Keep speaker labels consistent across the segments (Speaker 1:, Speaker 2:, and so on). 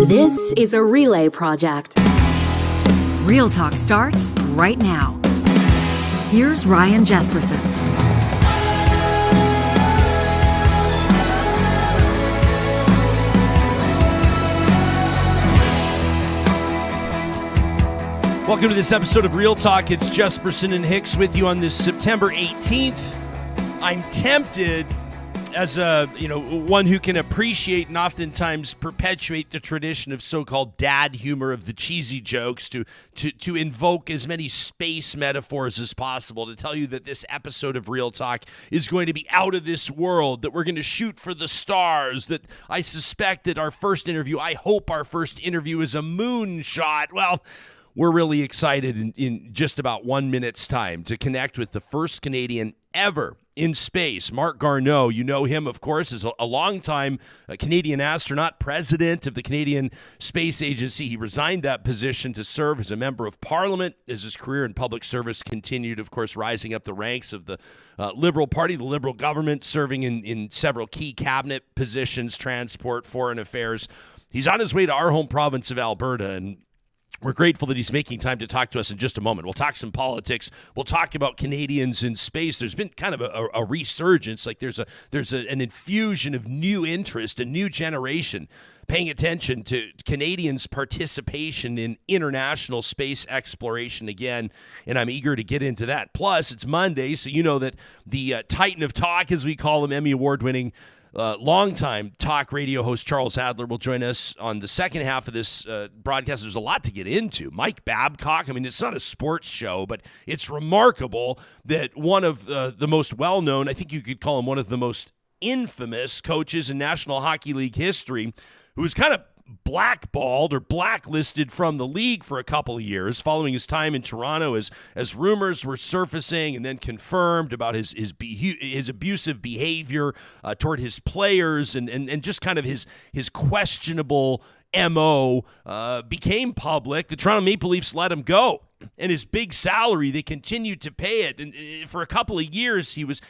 Speaker 1: This is a relay project.
Speaker 2: Real Talk starts right now. Here's Ryan Jespersen.
Speaker 3: Welcome to this episode of Real Talk. It's Jespersen and Hicks with you on this September 18th. I'm tempted, as one who can appreciate and oftentimes perpetuate the tradition of so-called dad humor of the cheesy jokes, to invoke as many space metaphors as possible to tell you that this episode of Real Talk is going to be out of this world, that we're going to shoot for the stars, that I suspect that I hope our first interview is a moonshot. Well, we're really excited in just about 1 minute's time to connect with the first Canadian ever in space. Marc Garneau, you know him, of course, as a longtime Canadian astronaut, president of the Canadian Space Agency. He resigned that position to serve as a member of Parliament as his career in public service continued, of course, rising up the ranks of the Liberal Party, the Liberal government, serving in several key cabinet positions, transport, foreign affairs. He's on his way to our home province of Alberta, and we're grateful that he's making time to talk to us in just a moment. We'll talk some politics. We'll talk about Canadians in space. There's been kind of a resurgence. Like there's an infusion of new interest, a new generation paying attention to Canadians' participation in international space exploration again, and I'm eager to get into that. Plus, it's Monday, so you know that the Titan of Talk, as we call him, Emmy Award-winning longtime talk radio host Charles Adler will join us on the second half of this broadcast. There's a lot to get into. Mike Babcock, I mean, it's not a sports show, but it's remarkable that one of the most well-known, I think you could call him one of the most infamous coaches in National Hockey League history, who was kind of blackballed or blacklisted from the league for a couple of years following his time in Toronto as rumors were surfacing and then confirmed about his abusive behavior toward his players and just kind of his questionable MO became public. The Toronto Maple Leafs let him go, and his big salary, they continued to pay it, and for a couple of years he was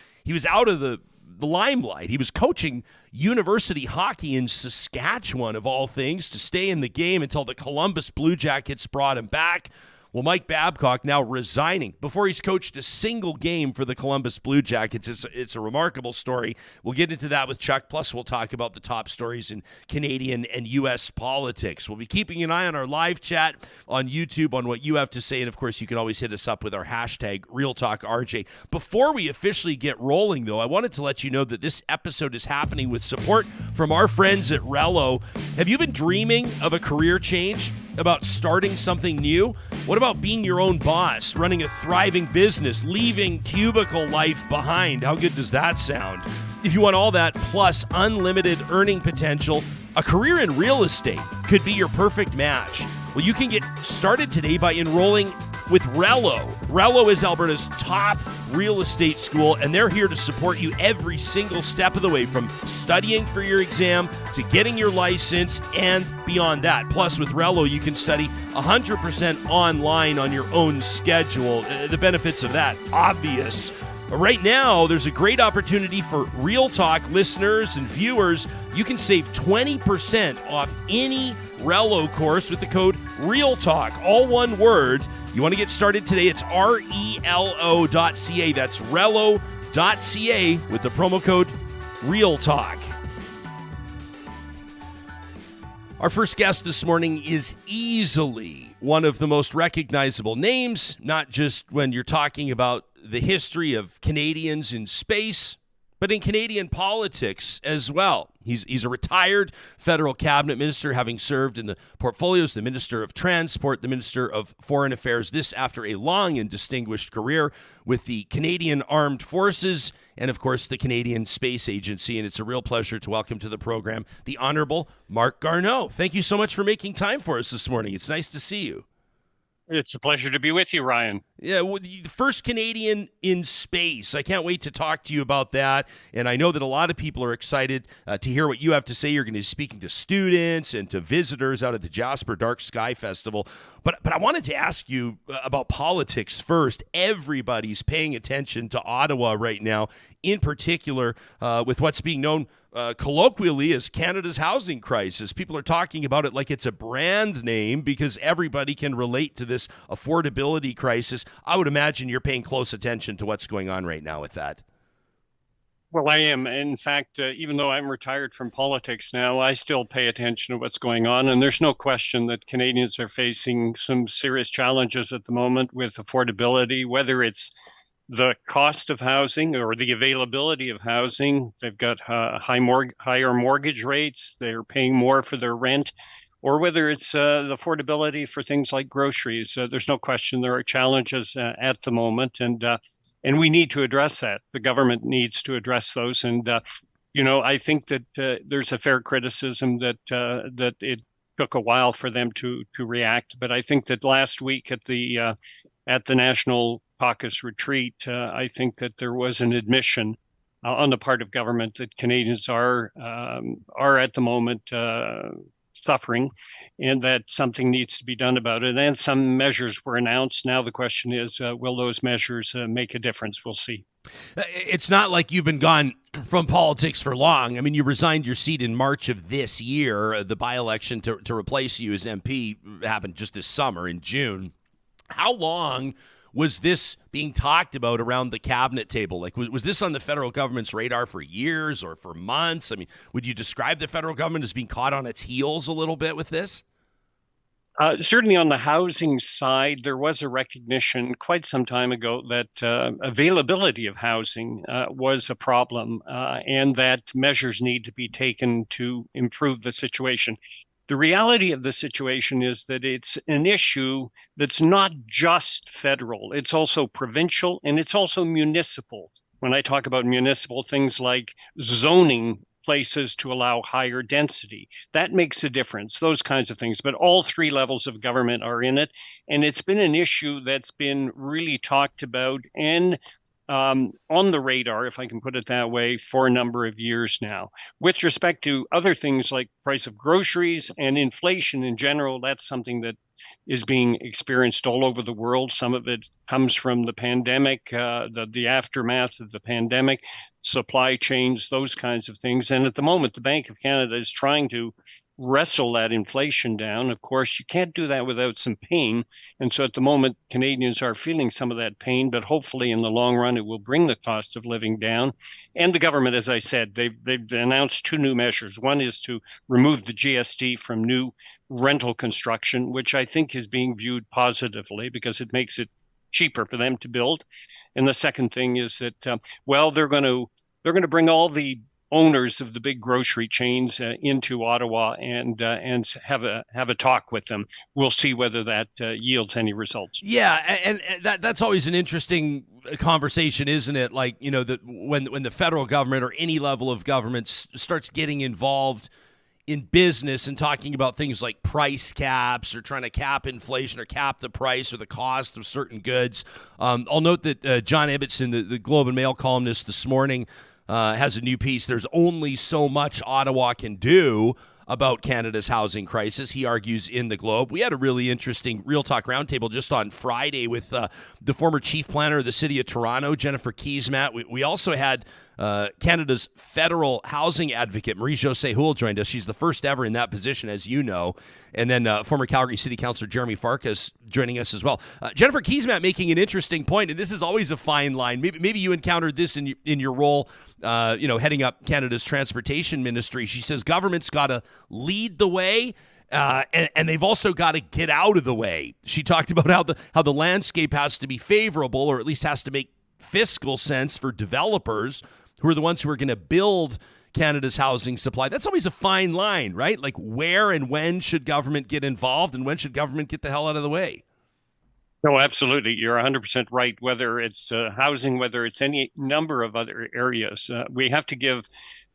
Speaker 3: out of the limelight. He was coaching university hockey in Saskatchewan, of all things, to stay in the game until the Columbus Blue Jackets brought him back. Well, Mike Babcock now resigning before he's coached a single game for the Columbus Blue Jackets. It's a remarkable story. We'll get into that with Chuck. Plus, we'll talk about the top stories in Canadian and U.S. politics. We'll be keeping an eye on our live chat on YouTube on what you have to say. And, of course, you can always hit us up with our hashtag RealTalkRJ. Before we officially get rolling, though, I wanted to let you know that this episode is happening with support from our friends at Rello. Have you been dreaming of a career change? About starting something new? What about being your own boss, running a thriving business, leaving cubicle life behind? How good does that sound? If you want all that, plus unlimited earning potential, a career in real estate could be your perfect match. Well, you can get started today by enrolling with Rello. Rello is Alberta's top real estate school, and they're here to support you every single step of the way, from studying for your exam to getting your license and beyond that. Plus, with Rello, you can study 100% online on your own schedule. The benefits of that, obvious. Right now, there's a great opportunity for Real Talk listeners and viewers. You can save 20% off any Rello course with the code REALTALK, all one word. You want to get started today? It's RELO.ca. That's Rello.ca with the promo code REALTALK. Our first guest this morning is easily one of the most recognizable names, not just when you're talking about the history of Canadians in space, but in Canadian politics as well. He's a retired federal cabinet minister, having served in the portfolios, the Minister of Transport, the Minister of Foreign Affairs, this after a long and distinguished career with the Canadian Armed Forces and, of course, the Canadian Space Agency. And it's a real pleasure to welcome to the program the Honorable Marc Garneau. Thank you so much for making time for us this morning. It's nice to see you.
Speaker 4: It's a pleasure to be with you, Ryan.
Speaker 3: Yeah, well, the first Canadian in space. I can't wait to talk to you about that. And I know that a lot of people are excited to hear what you have to say. You're going to be speaking to students and to visitors out at the Jasper Dark Sky Festival. But I wanted to ask you about politics first. Everybody's paying attention to Ottawa right now, in particular with what's being known colloquially as Canada's housing crisis. People are talking about it like it's a brand name because everybody can relate to this affordability crisis. I would imagine you're paying close attention to what's going on right now with that.
Speaker 4: Well, I am. In fact, even though I'm retired from politics now, I still pay attention to what's going on. And there's no question that Canadians are facing some serious challenges at the moment with affordability, whether it's the cost of housing or the availability of housing. They've got higher mortgage rates. They're paying more for their rent, or whether it's the affordability for things like groceries. There's no question there are challenges at the moment, and we need to address that. The government needs to address those. And I think that there's a fair criticism that it took a while for them to react. But I think that last week at the National Caucus retreat, I think that there was an admission on the part of government that Canadians are at the moment suffering, and that something needs to be done about it. And some measures were announced. Now the question is, will those measures make a difference? We'll see.
Speaker 3: It's not like you've been gone from politics for long. I mean, you resigned your seat in March of this year. The by-election to replace you as MP happened just this summer in June. How long was this being talked about around the cabinet table? Like, was this on the federal government's radar for years or for months? I mean, would you describe the federal government as being caught on its heels a little bit with this?
Speaker 4: Certainly on the housing side, there was a recognition quite some time ago that availability of housing was a problem and that measures need to be taken to improve the situation. The reality of the situation is that it's an issue that's not just federal. It's also provincial and it's also municipal. When I talk about municipal, things like zoning places to allow higher density, that makes a difference, those kinds of things. But all three levels of government are in it. And it's been an issue that's been really talked about and on the radar, if I can put it that way, for a number of years now. With respect to other things like price of groceries and inflation in general, that's something that is being experienced all over the world. Some of it comes from the pandemic, the aftermath of the pandemic, supply chains, those kinds of things. And at the moment, the Bank of Canada is trying to wrestle that inflation down. Of course, you can't do that without some pain. And so at the moment, Canadians are feeling some of that pain, but hopefully in the long run, it will bring the cost of living down. And the government, as I said, they've announced two new measures. One is to remove the GST from new rental construction, which I think is being viewed positively because it makes it cheaper for them to build. And the second thing is that, they're going to bring all the owners of the big grocery chains into Ottawa and have a talk with them. We'll see whether that yields any results.
Speaker 3: Yeah, and that's always an interesting conversation, isn't it? Like, that when the federal government or any level of government starts getting involved in business and talking about things like price caps or trying to cap inflation or cap the price or the cost of certain goods. I'll note that John Ibbotson, the Globe and Mail columnist this morning, has a new piece. There's only so much Ottawa can do about Canada's housing crisis, he argues in the Globe. We had a really interesting Real Talk Roundtable just on Friday with the former chief planner of the city of Toronto, Jennifer Keesmaat. We also had Canada's federal housing advocate, Marie-Josée Houle, joined us. She's the first ever in that position, as you know. And then former Calgary City Councillor Jeremy Farkas joining us as well. Jennifer Keesmaat making an interesting point, and this is always a fine line. Maybe you encountered this in your role, heading up Canada's transportation ministry. She says government's got to lead the way, and they've also got to get out of the way. She talked about how the landscape has to be favorable, or at least has to make fiscal sense for developers who are the ones who are going to build Canada's housing supply. That's always a fine line, right? Like, where and when should government get involved, and when should government get the hell out of the way?
Speaker 4: No, absolutely. You're 100% right. Whether it's housing, whether it's any number of other areas, we have to give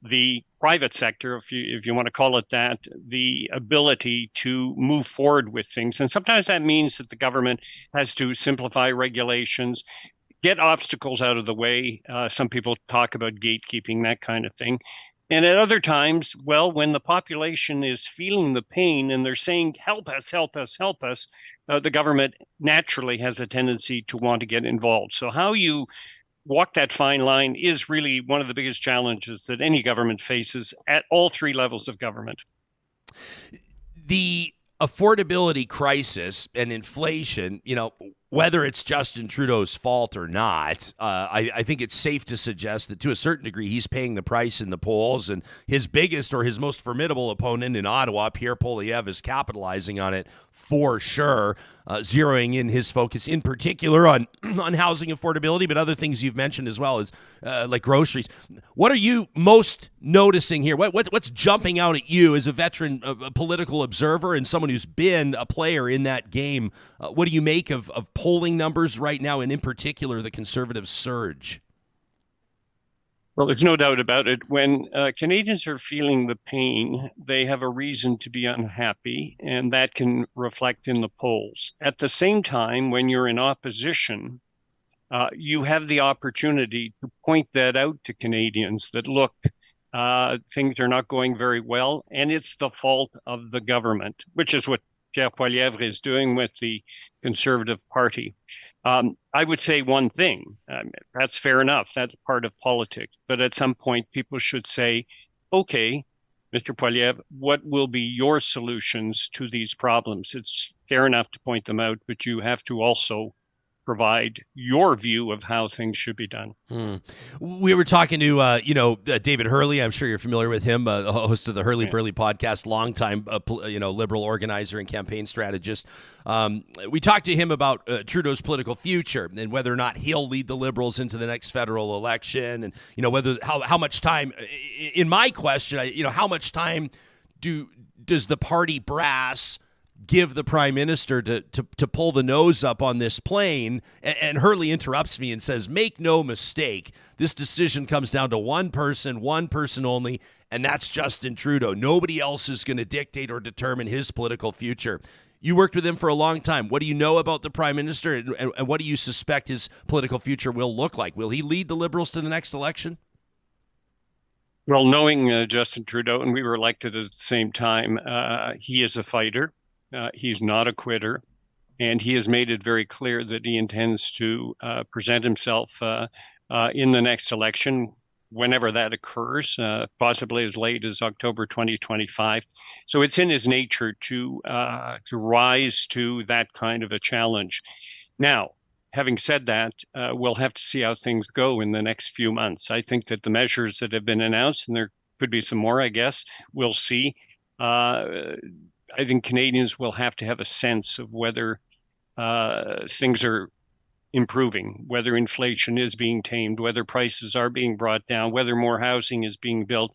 Speaker 4: the private sector, if you want to call it that, the ability to move forward with things. And sometimes that means that the government has to simplify regulations, get obstacles out of the way. Some people talk about gatekeeping, that kind of thing. And at other times, well, when the population is feeling the pain and they're saying, help us, help us, help us, the government naturally has a tendency to want to get involved. So how you walk that fine line is really one of the biggest challenges that any government faces at all three levels of government.
Speaker 3: The affordability crisis and inflation, whether it's Justin Trudeau's fault or not, I think it's safe to suggest that to a certain degree he's paying the price in the polls, and his biggest or his most formidable opponent in Ottawa, Pierre Poilievre, is capitalizing on it for sure, zeroing in his focus in particular on housing affordability, but other things you've mentioned as well as like groceries. What are you most noticing here? What's jumping out at you as a veteran a political observer and someone who's been a player in that game? What do you make of polling numbers right now, and in particular the Conservative surge?
Speaker 4: Well, there's no doubt about it. When Canadians are feeling the pain, they have a reason to be unhappy, and that can reflect in the polls. At the same time, when you're in opposition, you have the opportunity to point that out to Canadians that, look, things are not going very well, and it's the fault of the government, which is what Pierre Poilievre is doing with the Conservative Party. I would say one thing, that's fair enough, that's part of politics, but at some point people should say, okay, Mr. Poilievre, what will be your solutions to these problems? It's fair enough to point them out, but you have to also provide your view of how things should be done.
Speaker 3: We were talking to, David Hurley. I'm sure you're familiar with him, the host of the Hurley Burley podcast, longtime, liberal organizer and campaign strategist. We talked to him about Trudeau's political future and whether or not he'll lead the Liberals into the next federal election, and whether how much time. In my question, how much time does the party brass give the prime minister to pull the nose up on this plane? And Hurley interrupts me and says, make no mistake, this decision comes down to one person only, and that's Justin Trudeau. Nobody else is going to dictate or determine his political future. You worked with him for a long time. What do you know about the prime minister, and what do you suspect his political future will look like? Will he lead the Liberals to the next election?
Speaker 4: Well, knowing Justin Trudeau, and we were elected at the same time, he is a fighter. He's not a quitter, and he has made it very clear that he intends to present himself in the next election, whenever that occurs, possibly as late as October 2025. So it's in his nature to rise to that kind of a challenge. Now, having said that, we'll have to see how things go in the next few months. I think that the measures that have been announced, and there could be some more, I guess, we'll see. I think Canadians will have to have a sense of whether things are improving, whether inflation is being tamed, whether prices are being brought down, whether more housing is being built.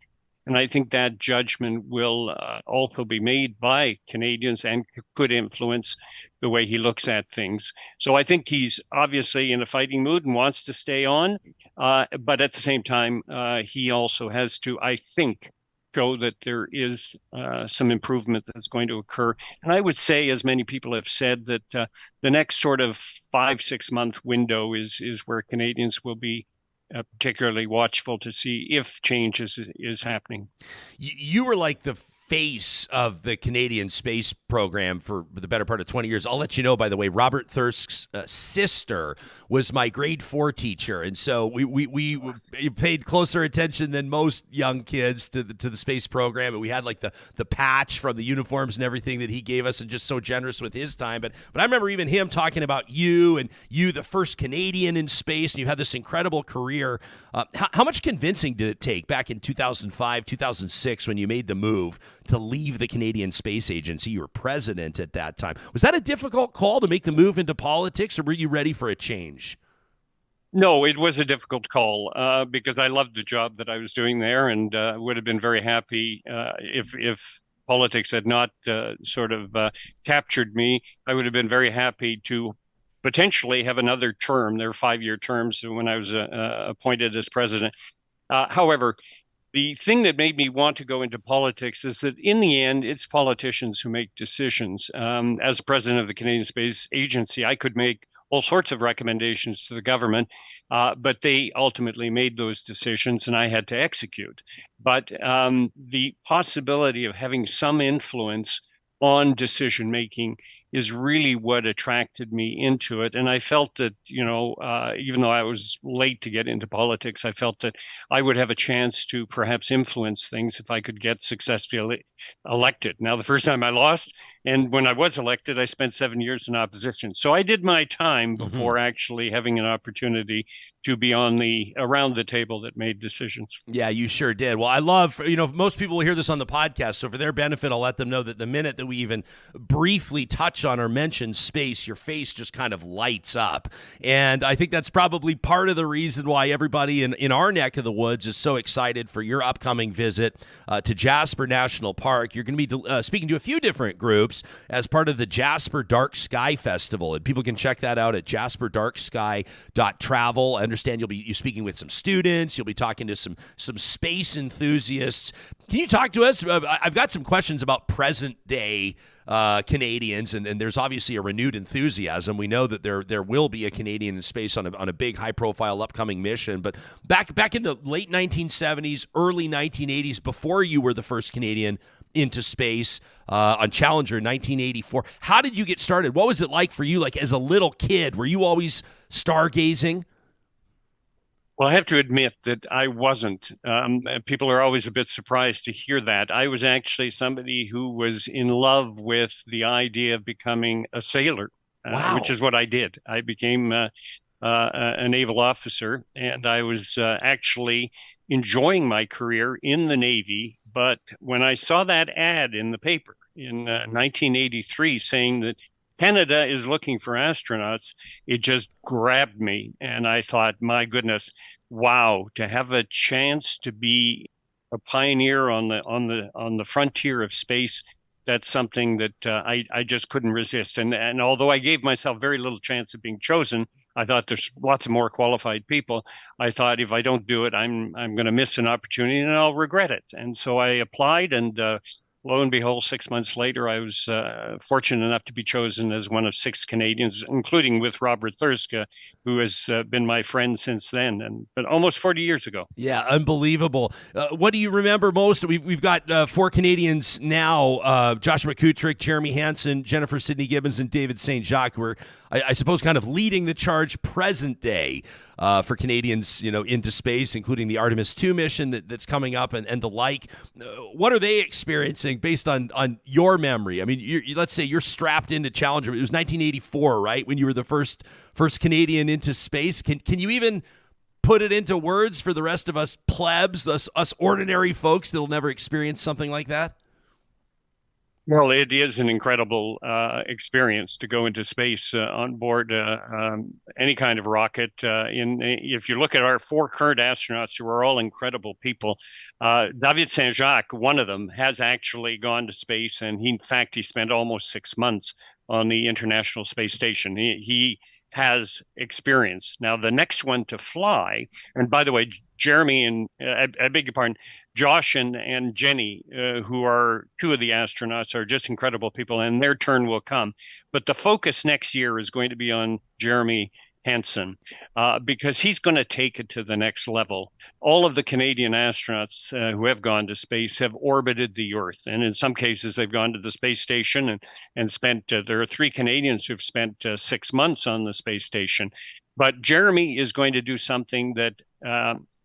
Speaker 4: And I think that judgment will also be made by Canadians and could influence the way he looks at things. So I think he's obviously in a fighting mood and wants to stay on. But at the same time, he also has to, I think, show that there is some improvement that's going to occur. And I would say, as many people have said, that the next sort of 5-6 month window is where Canadians will be particularly watchful to see if change is happening.
Speaker 3: You were like the face of the Canadian space program for the better part of 20 years. I'll let you know, by the way, Robert Thirsk's sister was my grade 4 teacher. And so we paid closer attention than most young kids to the space program. And we had like the patch from the uniforms and everything that he gave us, and just so generous with his time. But I remember even him talking about you, the first Canadian in space, and you had this incredible career. How much convincing did it take back in 2005, 2006 when you made the move to leave the Canadian Space Agency? You were president at that time. Was that a difficult call to make the move into politics, or were you ready for a change?
Speaker 4: No, it was a difficult call because I loved the job that I was doing there, and would have been very happy if politics had not captured me. I would have been very happy to potentially have another term. There were 5-year terms when I was appointed as president. However, The thing that made me want to go into politics is that in the end, it's politicians who make decisions. As president of the Canadian Space Agency, I could make all sorts of recommendations to the government, but they ultimately made those decisions and I had to execute. But the possibility of having some influence on decision making is really what attracted me into it. And I felt that, even though I was late to get into politics, I felt that I would have a chance to perhaps influence things if I could get successfully elected. Now, the first time I lost, and when I was elected, I spent 7 years in opposition. So I did my time before actually having an opportunity to be around the table that made decisions.
Speaker 3: Yeah, you sure did. Well, I love, most people will hear this on the podcast. So for their benefit, I'll let them know that the minute that we even briefly touch on or mention space, your face just kind of lights up. And I think that's probably part of the reason why everybody in our neck of the woods is so excited for your upcoming visit to Jasper National Park. You're going to be speaking to a few different groups as part of the Jasper Dark Sky Festival. And people can check that out at jasperdarksky.travel. I understand you'll be speaking with some students. You'll be talking to some space enthusiasts. Can you talk to us? I've got some questions about present day Canadians, and there's obviously a renewed enthusiasm. We know that there will be a Canadian in space on a big, high-profile upcoming mission. But back in the late 1970s, early 1980s, before you were the first Canadian into space on Challenger in 1984, how did you get started? What was it like for you, like as a little kid? Were you always stargazing?
Speaker 4: Well, I have to admit that I wasn't. People are always a bit surprised to hear that. I was actually somebody who was in love with the idea of becoming a sailor,
Speaker 3: Wow.
Speaker 4: which is what I did. I became a naval officer, and I was actually enjoying my career in the Navy. But when I saw that ad in the paper in 1983 saying that Canada is looking for astronauts, it just grabbed me. And I thought, my goodness, wow, to have a chance to be a pioneer on the frontier of space, that's something that I just couldn't resist. And although I gave myself very little chance of being chosen, I thought there's lots of more qualified people. I thought if I don't do it, I'm going to miss an opportunity and I'll regret it. And so I applied, and lo and behold, 6 months later, I was fortunate enough to be chosen as one of 6 Canadians, including with Robert Thirska, who has been my friend since then, but almost 40 years ago.
Speaker 3: Yeah, unbelievable. What do you remember most? We've got 4 Canadians now, Joshua McCutrick, Jeremy Hansen, Jennifer Sidney Gibbons, and David St. Jacques, who are, I suppose, kind of leading the charge present day for Canadians, into space, including the Artemis 2 mission that's coming up and the like. What are they experiencing based on your memory? I mean, let's say you're strapped into Challenger. It was 1984, right, when you were the first Canadian into space. Can you even put it into words for the rest of us plebs, us ordinary folks that'll never experience something like that?
Speaker 4: Well, it is an incredible experience to go into space on board any kind of rocket. If you look at our 4 current astronauts, who are all incredible people, David St. Jacques, one of them, has actually gone to space, and in fact, he spent almost 6 months on the International Space Station. He has experience. Now, the next one to fly, and by the way, Jeremy and I beg your pardon, Josh and Jenny, who are 2 of the astronauts, are just incredible people, and their turn will come. But the focus next year is going to be on Jeremy Hansen, because he's going to take it to the next level. All of the Canadian astronauts who have gone to space have orbited the Earth, and in some cases they've gone to the space station and spent. There are 3 Canadians who've spent 6 months on the space station, but Jeremy is going to do something that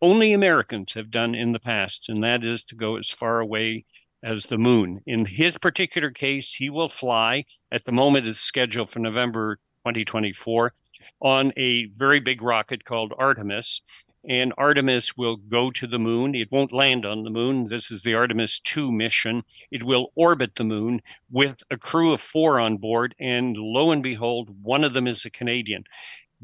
Speaker 4: only Americans have done in the past, and that is to go as far away as the moon. In his particular case, he will fly, at the moment it's scheduled for November 2024, on a very big rocket called Artemis. And Artemis will go to the moon. It won't land on the moon. This is the Artemis 2 mission. It will orbit the moon with a crew of 4 on board, and lo and behold, one of them is a Canadian.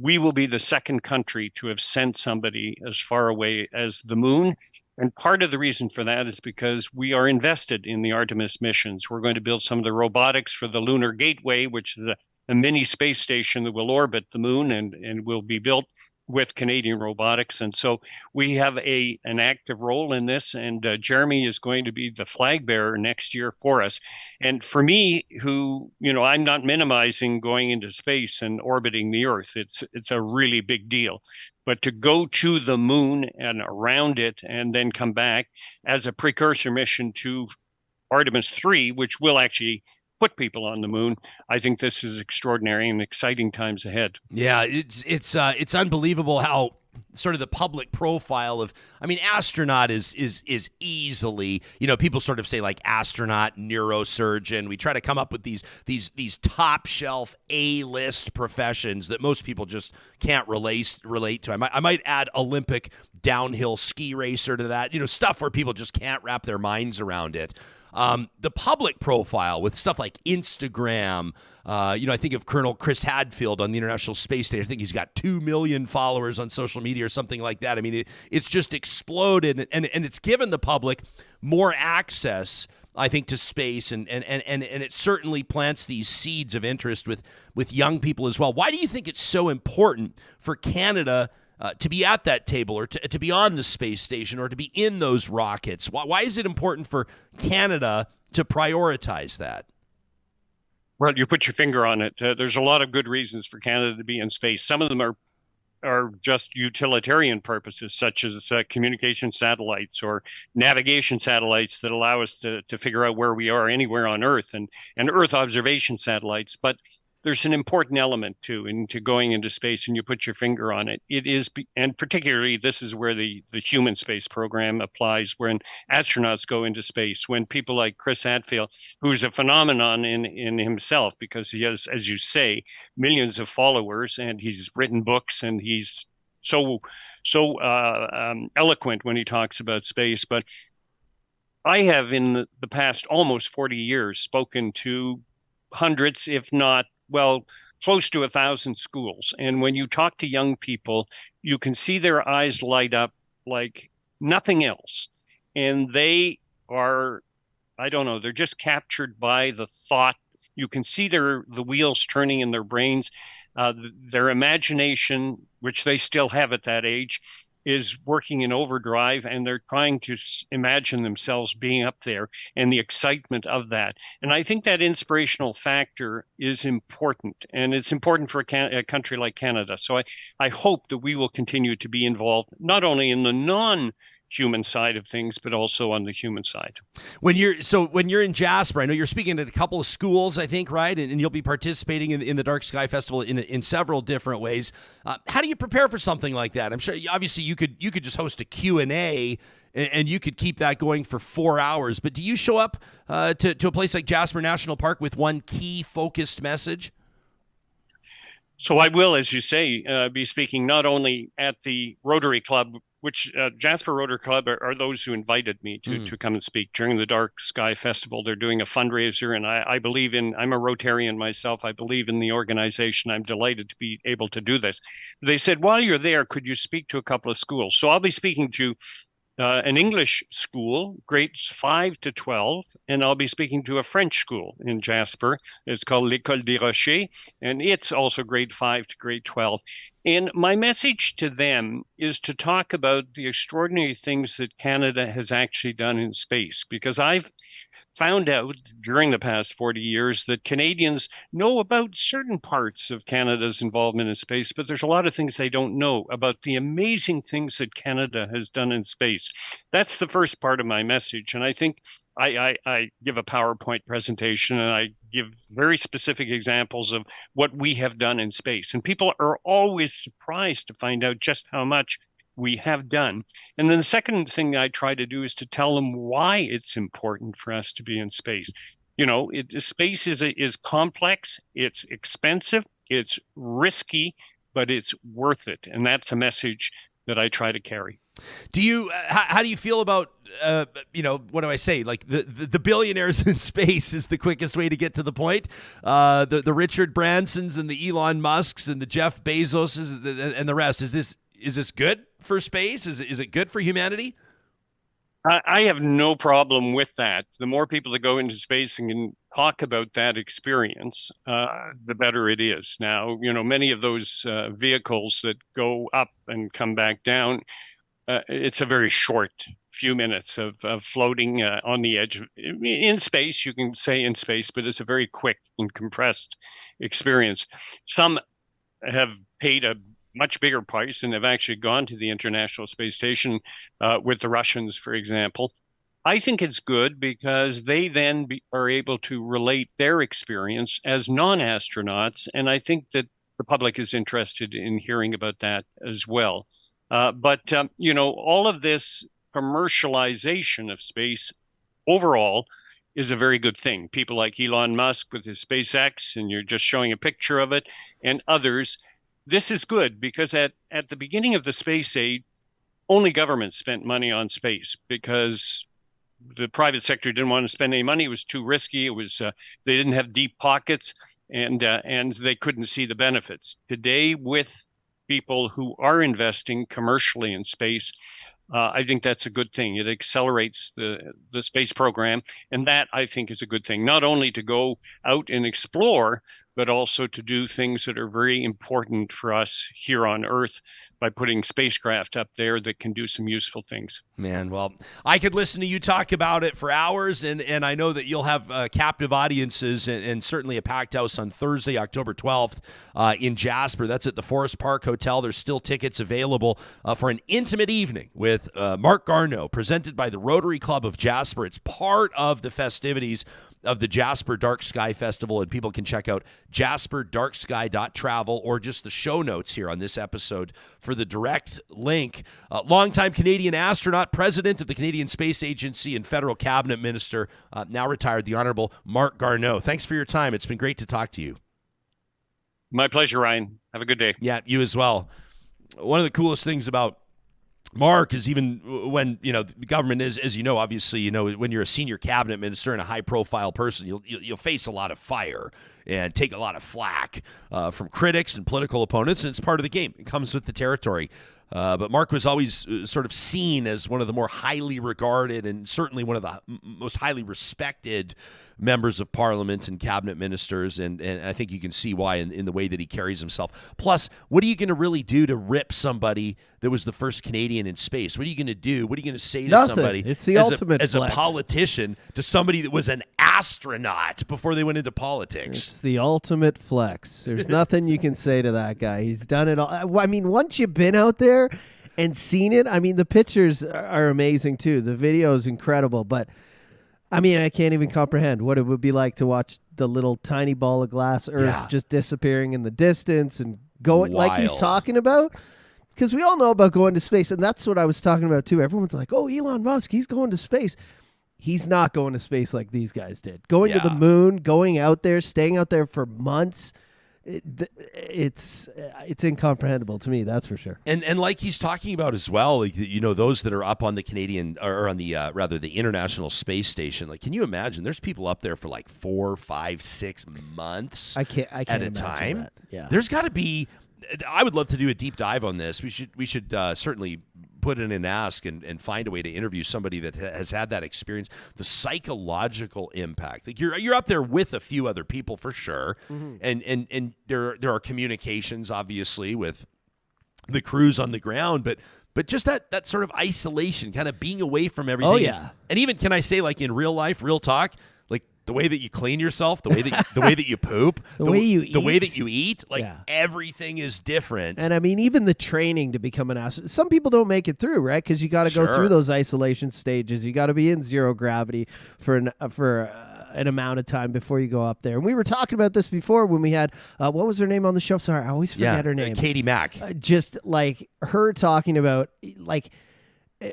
Speaker 4: We will be the second country to have sent somebody as far away as the moon. And part of the reason for that is because we are invested in the Artemis missions. We're going to build some of the robotics for the Lunar Gateway, which is a mini space station that will orbit the moon and will be built with Canadian robotics. And so we have an active role in this, and Jeremy is going to be the flag bearer next year for us. And for me, I'm not minimizing going into space and orbiting the Earth. It's a really big deal. But to go to the moon and around it and then come back as a precursor mission to Artemis 3, which will actually put people on the moon, I think this is extraordinary and exciting times ahead.
Speaker 3: Yeah, it's unbelievable how sort of the public profile of, I mean, astronaut is easily, people sort of say like astronaut, neurosurgeon. We try to come up with these top shelf A-list professions that most people just can't relate to. I might add Olympic downhill ski racer to that, stuff where people just can't wrap their minds around it. The public profile with stuff like Instagram, I think of Colonel Chris Hadfield on the International Space Station. I think he's got 2 million followers on social media or something like that. I mean, it's just exploded, and it's given the public more access, I think, to space, and it certainly plants these seeds of interest with young people as well. Why do you think it's so important for Canada to be at that table, or to be on the space station, or to be in those rockets? Why is it important for Canada to prioritize that?
Speaker 4: Well, you put your finger on it. There's a lot of good reasons for Canada to be in space. Some of them are just utilitarian purposes, such as communication satellites or navigation satellites that allow us to figure out where we are anywhere on Earth, and Earth observation satellites. But there's an important element into going into space, and you put your finger on it. It is, and particularly this is where the human space program applies, when astronauts go into space, when people like Chris Hadfield, who's a phenomenon in himself, because he has, as you say, millions of followers, and he's written books, and he's so eloquent when he talks about space. But I have, in the past almost 40 years, spoken to hundreds, if not, close to 1,000 schools. And when you talk to young people, you can see their eyes light up like nothing else. And they are, I don't know, they're just captured by the thought. You can see the wheels turning in their brains. Their imagination, which they still have at that age, is working in overdrive, and they're trying to imagine themselves being up there and the excitement of that. And I think that inspirational factor is important, and it's important for a country like Canada. So I hope that we will continue to be involved, not only in the non-human side of things, but also on the human side.
Speaker 3: When you're in Jasper, I know you're speaking at a couple of schools, I think, right? And you'll be participating in the Dark Sky Festival in several different ways. How do you prepare for something like that? I'm sure, obviously, you could just host a Q&A, and you could keep that going for 4 hours. But do you show up to a place like Jasper National Park with one key focused message?
Speaker 4: So I will, as you say, be speaking not only at the Rotary Club, which Jasper Rotary Club are those who invited me to come and speak during the Dark Sky Festival. They're doing a fundraiser, and I believe I'm a Rotarian myself. I believe in the organization. I'm delighted to be able to do this. They said, while you're there, could you speak to a couple of schools? So I'll be speaking to an English school, grades 5 to 12, and I'll be speaking to a French school in Jasper. It's called l'École des Rochers, and it's also grade 5 to grade 12. And my message to them is to talk about the extraordinary things that Canada has actually done in space, because I've found out during the past 40 years that Canadians know about certain parts of Canada's involvement in space, but there's a lot of things they don't know about the amazing things that Canada has done in space. That's the first part of my message. And I think I give a PowerPoint presentation, and I give very specific examples of what we have done in space. And people are always surprised to find out just how much we have done. And then the second thing I try to do is to tell them why it's important for us to be in space. Space is complex, it's expensive, it's risky, but it's worth it. And that's a message that I try to carry.
Speaker 3: Do you? How do you feel about? What do I say? Like the billionaires in space is the quickest way to get to the point. The Richard Bransons and the Elon Musks and the Jeff Bezoses and the rest. Is this good for space? Is it good for humanity?
Speaker 4: I have no problem with that. The more people that go into space and can talk about that experience, the better it is. Now, many of those vehicles that go up and come back down, it's a very short few minutes of floating on the edge in space. You can say in space, but it's a very quick and compressed experience. Some have paid a much bigger price and have actually gone to the International Space Station with the Russians, for example. I think it's good because they then are able to relate their experience as non-astronauts, and I think that the public is interested in hearing about that as well. But all of this commercialization of space overall is a very good thing. People like Elon Musk with his SpaceX, and you're just showing a picture of it, and others. This is good because at the beginning of the space age, only governments spent money on space because the private sector didn't want to spend any money. It was too risky. It was they didn't have deep pockets, and they couldn't see the benefits. Today, with people who are investing commercially in space, I think that's a good thing. It accelerates the space program, and that I think is a good thing. Not only to go out and explore, but also to do things that are very important for us here on Earth by putting spacecraft up there that can do some useful things.
Speaker 3: Man, well, I could listen to you talk about it for hours, and I know that you'll have captive audiences and certainly a packed house on Thursday, October 12th in Jasper. That's at the Forest Park Hotel. There's still tickets available for an intimate evening with Marc Garneau, presented by the Rotary Club of Jasper. It's part of the festivities of the Jasper Dark Sky Festival, and people can check out jasperdarksky.travel or just the show notes here on this episode for the direct link. Longtime Canadian astronaut, president of the Canadian Space Agency, and federal cabinet minister, now retired, the Honorable Marc Garneau. Thanks for your time. It's been great to talk to you.
Speaker 4: My pleasure, Ryan. Have a good day.
Speaker 3: Yeah, you as well. One of the coolest things about Mark is even when, the government is, as you know, obviously, when you're a senior cabinet minister and a high profile person, you'll face a lot of fire and take a lot of flack from critics and political opponents. And it's part of the game. It comes with the territory. But Mark was always sort of seen as one of the more highly regarded and certainly one of the most highly respected members of parliament and cabinet ministers, and I think you can see why in the way that he carries himself. Plus, what are you going to really do to rip somebody that was the first Canadian in space? What are you going to do? What are you going to say to somebody
Speaker 5: it's the ultimate
Speaker 3: as a
Speaker 5: flex.
Speaker 3: Politician to somebody that was an astronaut before they went into politics?
Speaker 5: It's the ultimate flex. There's nothing you can say to that guy. He's done it all. I mean, once you've been out there and seen it, I mean, the pictures are amazing too. The video is incredible, but I mean, I can't even comprehend what it would be like to watch the little tiny ball of glass Earth just disappearing in the distance and going like he's talking about. Because we all know about going to space, and that's what I was talking about too. Everyone's like, oh, Elon Musk, he's going to space. He's not going to space like these guys did. Going to the moon, going out there, staying out there for months. It's incomprehensible to me, that's for sure.
Speaker 3: And like he's talking about as well, like, those that are up on the Canadian or on the rather the International Space Station. Like, can you imagine? There's people up there for like 4, 5, 6 months.
Speaker 5: I can't
Speaker 3: at a time.
Speaker 5: That. Yeah,
Speaker 3: there's got to be. I would love to do a deep dive on this. We should certainly put in an ask and find a way to interview somebody that has had that experience. The psychological impact. Like you're up there with a few other people for sure, and there are communications obviously with the crews on the ground, but just that sort of isolation, kind of being away from everything.
Speaker 5: Oh yeah,
Speaker 3: and even can I say, like in real life, real talk. The way that you clean yourself, the way that you poop,
Speaker 5: the way you
Speaker 3: eat, everything is different.
Speaker 5: And I mean, even the training to become an astronaut. Some people don't make it through, right? Because you got to go through those isolation stages. You got to be in zero gravity for an amount of time before you go up there. And we were talking about this before when we had what was her name on the show? Sorry, I always forget her name.
Speaker 3: Katie Mack.
Speaker 5: Just like her talking about like.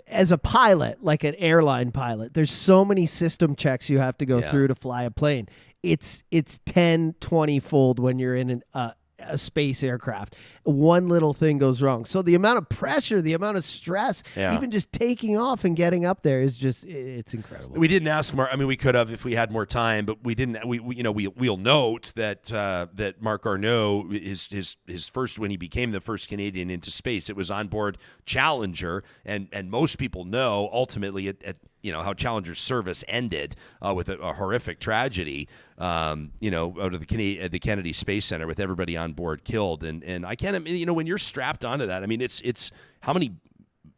Speaker 5: As a pilot, like an airline pilot, there's so many system checks you have to go through to fly a plane. It's 10, 20 fold when you're in a space aircraft. One little thing goes wrong. So the amount of pressure, the amount of stress, even just taking off and getting up there is just, it's incredible.
Speaker 3: We didn't ask Mark. I mean, we could have if we had more time, but we didn't. We'll note that Marc Garneau, his first, when he became the first Canadian into space, it was on board Challenger, and most people know ultimately at how Challenger's service ended with a horrific tragedy, out of the Kennedy Space Center with everybody on board killed. And I can't, when you're strapped onto that, I mean, it's how many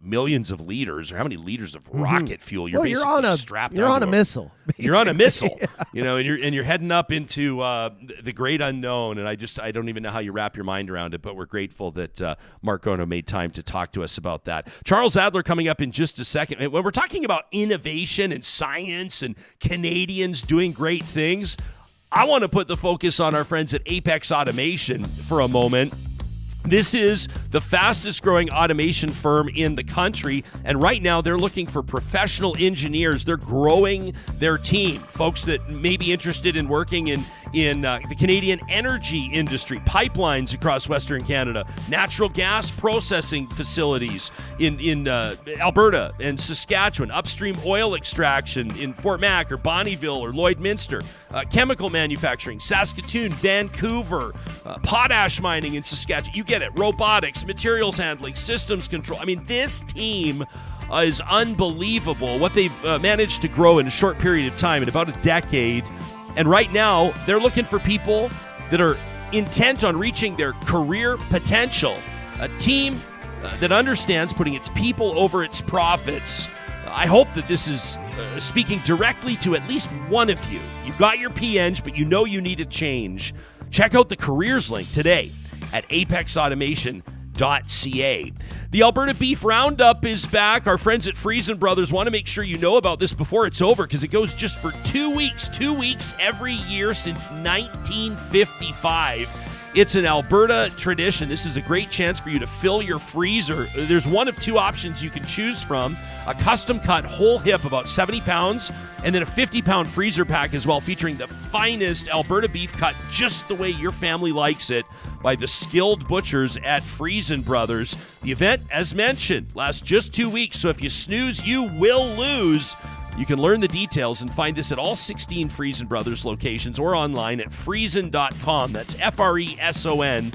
Speaker 3: millions of liters or how many liters of rocket fuel you're basically strapped onto.
Speaker 5: You're on a missile. Basically.
Speaker 3: You're on a missile, and you're heading up into the great unknown. And I don't even know how you wrap your mind around it, but we're grateful that Marc Garneau made time to talk to us about that. Charles Adler coming up in just a second. When we're talking about innovation and science and Canadians doing great things, I want to put the focus on our friends at Apex Automation for a moment. This is the fastest growing automation firm in the country, and right now they're looking for professional engineers. They're growing their team, folks that may be interested in working in the Canadian energy industry, pipelines across Western Canada, natural gas processing facilities in Alberta and Saskatchewan, upstream oil extraction in Fort Mac or Bonnyville or Lloydminster, chemical manufacturing, Saskatoon, Vancouver, potash mining in Saskatchewan. You get it. Robotics, materials handling, systems control. I mean, this team is unbelievable what they've managed to grow in a short period of time, in about a decade. And right now, they're looking for people that are intent on reaching their career potential. A team that understands putting its people over its profits. I hope that this is speaking directly to at least one of you. You've got your PNG, but you need a change. Check out the careers link today at apexautomation.ca. The Alberta Beef Roundup is back. Our friends at Friesen Brothers want to make sure you know about this before it's over, because it goes just for 2 weeks. 2 weeks every year since 1955. It's an Alberta tradition. This is a great chance for you to fill your freezer. There's one of two options you can choose from. A custom-cut whole hip, about 70 pounds, and then a 50-pound freezer pack as well, featuring the finest Alberta beef cut just the way your family likes it by the skilled butchers at Friesen Brothers. The event, as mentioned, lasts just 2 weeks, so if you snooze, you will lose. You can learn the details and find this at all 16 Friesen Brothers locations or online at friesen.com. That's FRESON.com.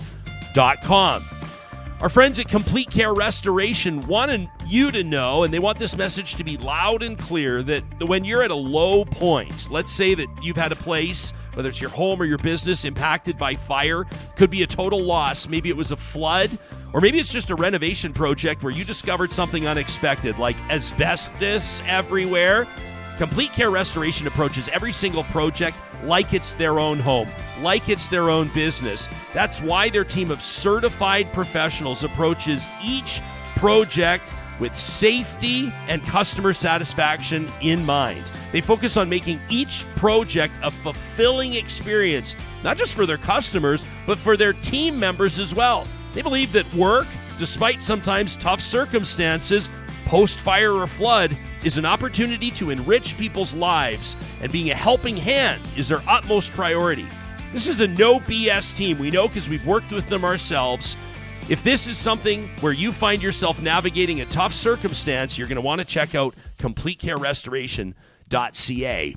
Speaker 3: Our friends at Complete Care Restoration want you to know, and they want this message to be loud and clear, that when you're at a low point, let's say that you've had a place, whether it's your home or your business, impacted by fire, could be a total loss. Maybe it was a flood, or maybe it's just a renovation project where you discovered something unexpected, like asbestos everywhere. Complete Care Restoration approaches every single project like it's their own home, like it's their own business. That's why their team of certified professionals approaches each project with safety and customer satisfaction in mind. They focus on making each project a fulfilling experience, not just for their customers, but for their team members as well. They believe that work, despite sometimes tough circumstances, post-fire or flood, is an opportunity to enrich people's lives, and being a helping hand is their utmost priority. This is a no BS team. We know because we've worked with them ourselves. If this is something where you find yourself navigating a tough circumstance, you're going to want to check out CompleteCareRestoration.ca.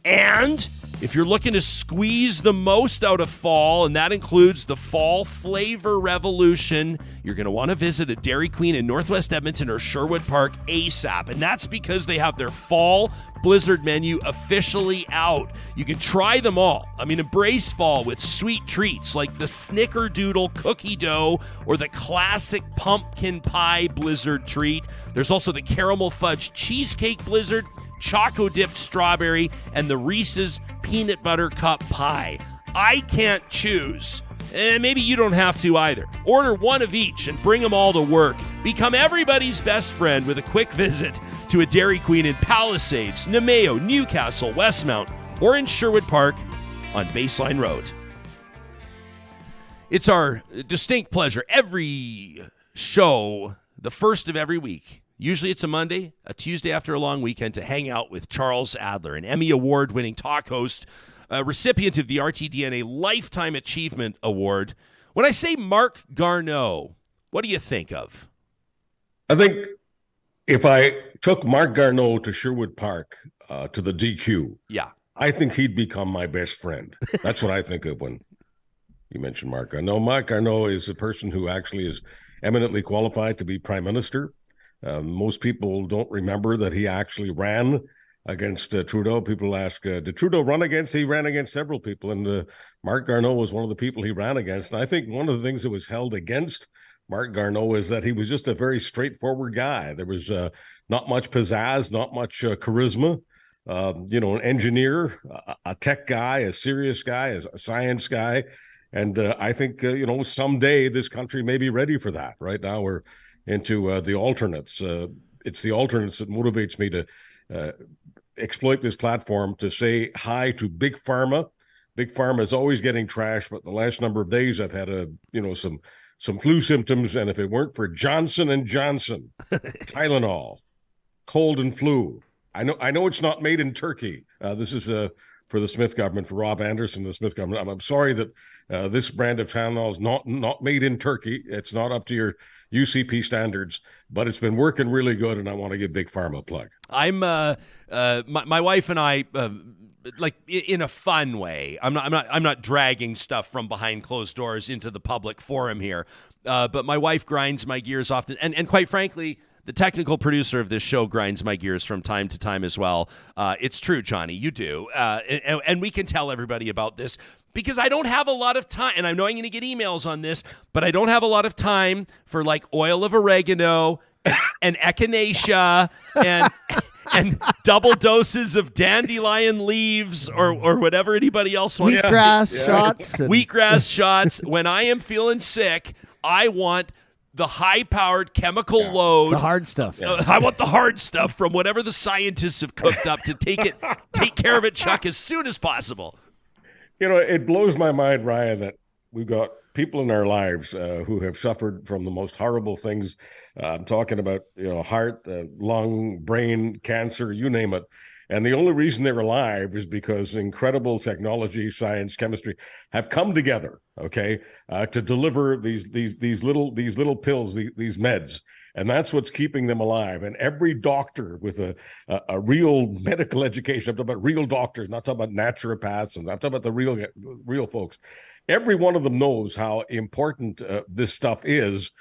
Speaker 3: And if you're looking to squeeze the most out of fall, and that includes the fall flavor revolution, you're going to want to visit a Dairy Queen in Northwest Edmonton or Sherwood Park ASAP. And that's because they have their fall blizzard menu officially out. You can try them all. I mean, embrace fall with sweet treats like the Snickerdoodle cookie dough or the classic pumpkin pie blizzard treat. There's also the caramel fudge cheesecake blizzard, choco-dipped strawberry, and the Reese's peanut butter cup pie. I can't choose. And maybe you don't have to either. Order one of each and bring them all to work. Become everybody's best friend with a quick visit to a Dairy Queen in Palisades, Nemeo, Newcastle, Westmount, or in Sherwood Park on Baseline Road. It's our distinct pleasure every show, the first of every week. Usually it's a Monday, a Tuesday after a long weekend, to hang out with Charles Adler, an Emmy Award-winning talk host, a recipient of the RTDNA Lifetime Achievement Award, When I say Marc Garneau, what do you think of?
Speaker 6: I think if I took Marc Garneau to Sherwood Park to the DQ,
Speaker 3: Yeah.
Speaker 6: I think he'd become my best friend. That's what I think of when you mentioned Marc Garneau. Marc Garneau is a person who actually is eminently qualified to be prime minister. Most people don't remember that he actually ran against Trudeau. People ask, did Trudeau run against? He ran against several people, and Marc Garneau was one of the people he ran against. And I think one of the things that was held against Marc Garneau is that he was just a very straightforward guy. There was not much pizzazz, not much charisma. An engineer, a tech guy, a serious guy, a science guy. And I think, someday this country may be ready for that. Right now we're into the alternates. It's the alternates that motivates me to exploit this platform to say hi to Big Pharma. Big Pharma is always getting trashed, but the last number of days I've had some flu symptoms, and if it weren't for Johnson & Johnson, Tylenol, cold and flu, I know it's not made in Turkey. This is for the Smith government, for Rob Anderson, the Smith government. I'm sorry that this brand of Tylenol is not made in Turkey. It's not up to your UCP standards, but it's been working really good, and I want to give Big Pharma a plug.
Speaker 3: I'm my wife and I like in a fun way. I'm not dragging stuff from behind closed doors into the public forum here, but my wife grinds my gears often, and quite frankly, the technical producer of this show grinds my gears from time to time as well. It's true, Johnny, you do, and we can tell everybody about this because I don't have a lot of time, and I know I'm going to get emails on this, but I don't have a lot of time for like oil of oregano and echinacea and double doses of dandelion leaves or whatever anybody else wants.
Speaker 5: Wheatgrass shots.
Speaker 3: Wheatgrass shots. When I am feeling sick, I want the high-powered chemical load.
Speaker 5: The hard stuff.
Speaker 3: I want the hard stuff from whatever the scientists have cooked up to take care of it, Chuck, as soon as possible.
Speaker 6: It blows my mind, Ryan, that we've got people in our lives who have suffered from the most horrible things. I'm talking about, heart, lung, brain, cancer, you name it. And the only reason they're alive is because incredible technology, science, chemistry have come together, okay, to deliver these little pills, these meds. And that's what's keeping them alive. And every doctor with a real medical education, I'm talking about real doctors, not talking about naturopaths, and I'm talking about the real folks. Every one of them knows how important this stuff is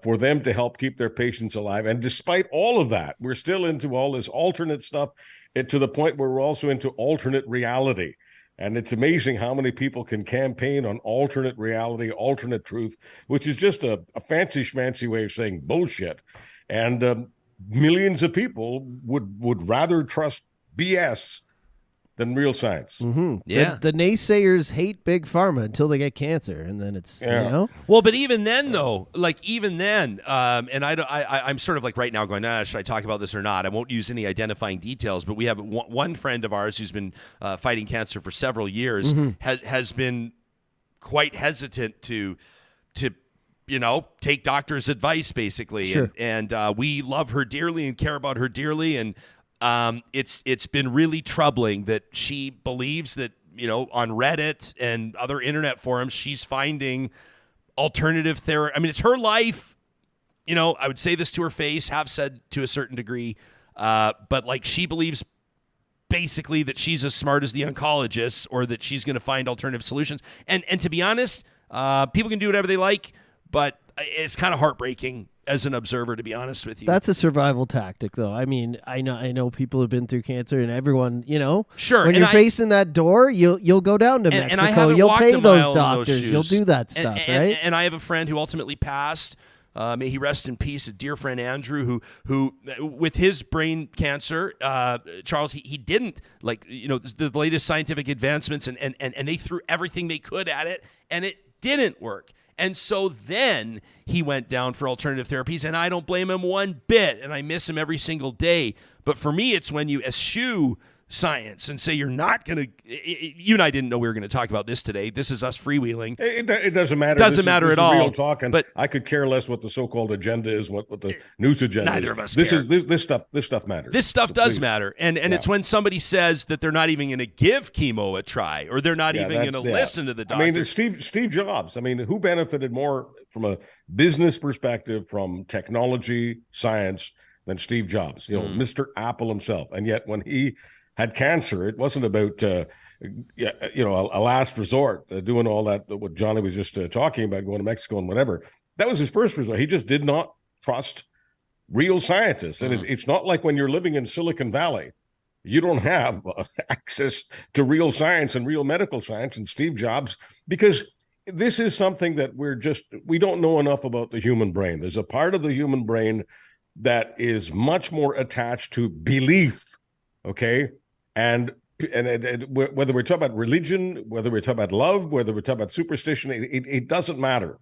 Speaker 6: for them to help keep their patients alive. And despite all of that, we're still into all this alternate stuff, to the point where we're also into alternate reality. And it's amazing how many people can campaign on alternate reality, alternate truth, which is just a fancy schmancy way of saying bullshit. And millions of people would rather trust BS than real science.
Speaker 5: Mm-hmm.
Speaker 3: Yeah.
Speaker 5: The naysayers hate Big Pharma until they get cancer, and then it's,
Speaker 3: Well, but even then, though, and I'm sort of like right now going, should I talk about this or not? I won't use any identifying details, but we have one friend of ours who's been fighting cancer for several years, has been quite hesitant to take doctor's advice, basically.
Speaker 5: Sure.
Speaker 3: And we love her dearly and care about her dearly, and it's been really troubling that she believes that, on Reddit and other internet forums, she's finding alternative therapy. I mean, it's her life. I would say this to her face, have said to a certain degree, but like she believes basically that she's as smart as the oncologists or that she's going to find alternative solutions. And to be honest, people can do whatever they like, but it's kind of heartbreaking as an observer, to be honest with you.
Speaker 5: That's a survival tactic, though. I mean, I know people have been through cancer, and everyone,
Speaker 3: Sure.
Speaker 5: When you're facing that door, you'll go down to Mexico.
Speaker 3: And I haven't
Speaker 5: you'll
Speaker 3: walked
Speaker 5: pay
Speaker 3: a
Speaker 5: those
Speaker 3: mile in
Speaker 5: doctors.
Speaker 3: those
Speaker 5: You'll
Speaker 3: shoes.
Speaker 5: do that stuff, right?
Speaker 3: And I have a friend who ultimately passed. May he rest in peace. A dear friend, Andrew, who with his brain cancer, Charles, he didn't the latest scientific advancements, and they threw everything they could at it, and it didn't work. And so then he went down for alternative therapies, and I don't blame him one bit, and I miss him every single day. But for me, it's when you eschew science and say you're not going to. You and I didn't know we were going to talk about this today. This is us freewheeling.
Speaker 6: It doesn't matter.
Speaker 3: Doesn't matter at all.
Speaker 6: Real talk, and
Speaker 3: but
Speaker 6: I could care less what the so-called agenda is, what the news agenda
Speaker 3: neither
Speaker 6: is.
Speaker 3: of us
Speaker 6: This
Speaker 3: care.
Speaker 6: is this stuff matters.
Speaker 3: This stuff
Speaker 6: So
Speaker 3: does
Speaker 6: please.
Speaker 3: matter, and it's when somebody says that they're not even going to give chemo a try, or they're not even going to listen to the doctor.
Speaker 6: I mean, Steve Jobs. I mean, who benefited more from a business perspective from technology, science than Steve Jobs? You know, Mr. Apple himself. And yet, when he had cancer, it wasn't about a last resort, doing all that what Johnny was just talking about, going to Mexico and whatever. That was his first resort. He just did not trust real scientists. And it's not like when you're living in Silicon Valley, you don't have access to real science and real medical science. And Steve Jobs, because this is something that we don't know enough about the human brain. There's a part of the human brain that is much more attached to belief, okay? And whether we're talking about religion, whether we're talking about love, whether we're talking about superstition, it doesn't matter.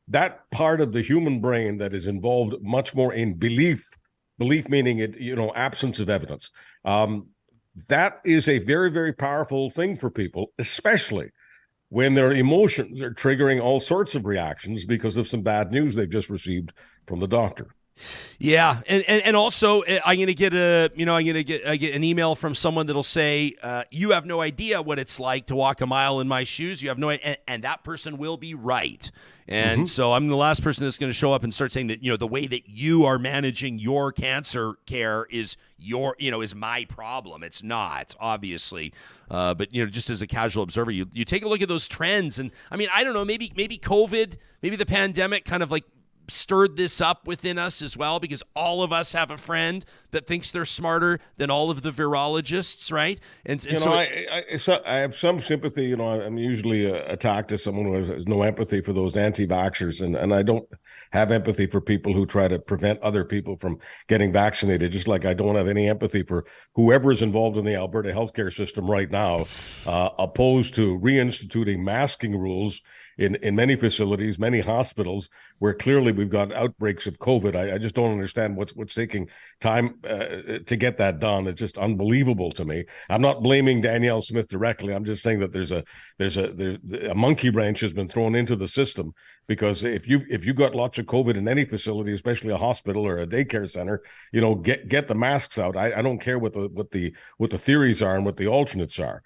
Speaker 6: That part of the human brain that is involved much more in belief meaning absence of evidence. That is a very, very powerful thing for people, especially when their emotions are triggering all sorts of reactions because of some bad news they've just received from the doctor.
Speaker 3: Yeah, and also I'm gonna get I get an email from someone that'll say, "You have no idea what it's like to walk a mile in my shoes. You have no," and that person will be right. And so I'm the last person that's going to show up and start saying that the way that you are managing your cancer care is is my problem. It's not, obviously. But just as a casual observer, you take a look at those trends, and I mean, I don't know, maybe COVID, maybe the pandemic kind of like stirred this up within us as well, because all of us have a friend that thinks they're smarter than all of the virologists, right? And so
Speaker 6: I have some sympathy. I'm usually attacked as someone who has no empathy for those anti-vaxxers, and I don't have empathy for people who try to prevent other people from getting vaccinated, just like I don't have any empathy for whoever is involved in the Alberta healthcare system right now, opposed to reinstituting masking rules in many facilities, many hospitals, where clearly we've got outbreaks of COVID. I just don't understand what's taking time to get that done. It's just unbelievable to me. I'm not blaming Danielle Smith directly. I'm just saying that there's a monkey wrench has been thrown into the system, because if you got lots of COVID in any facility, especially a hospital or a daycare center, get the masks out. I don't care what the theories are and what the alternates are.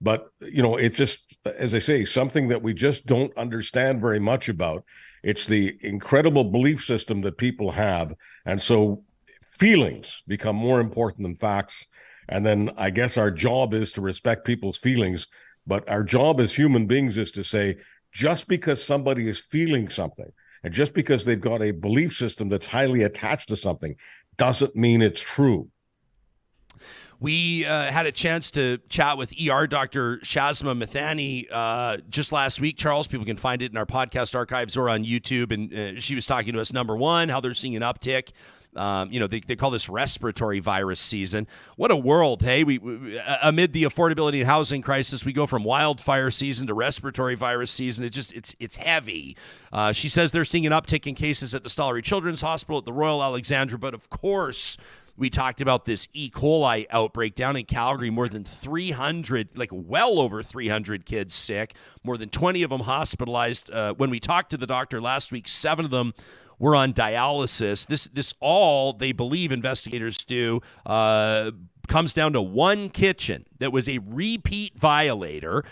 Speaker 6: But, it's just, as I say, something that we just don't understand very much about. It's the incredible belief system that people have. And so feelings become more important than facts. And then I guess our job is to respect people's feelings. But our job as human beings is to say, just because somebody is feeling something, and just because they've got a belief system that's highly attached to something, doesn't mean it's true.
Speaker 3: We had a chance to chat with ER Dr. Shazma Mathani just last week, Charles. People can find it in our podcast archives or on YouTube. And she was talking to us, number one, how they're seeing an uptick. They call this respiratory virus season. What a world, hey? We amid the affordability and housing crisis, we go from wildfire season to respiratory virus season. It's heavy. She says they're seeing an uptick in cases at the Stollery Children's Hospital, at the Royal Alexandra, but of course, we talked about this E. coli outbreak down in Calgary, more than 300, well over 300 kids sick, more than 20 of them hospitalized. When we talked to the doctor last week, 7 of them were on dialysis. This all, they believe investigators do, comes down to one kitchen that was a repeat violator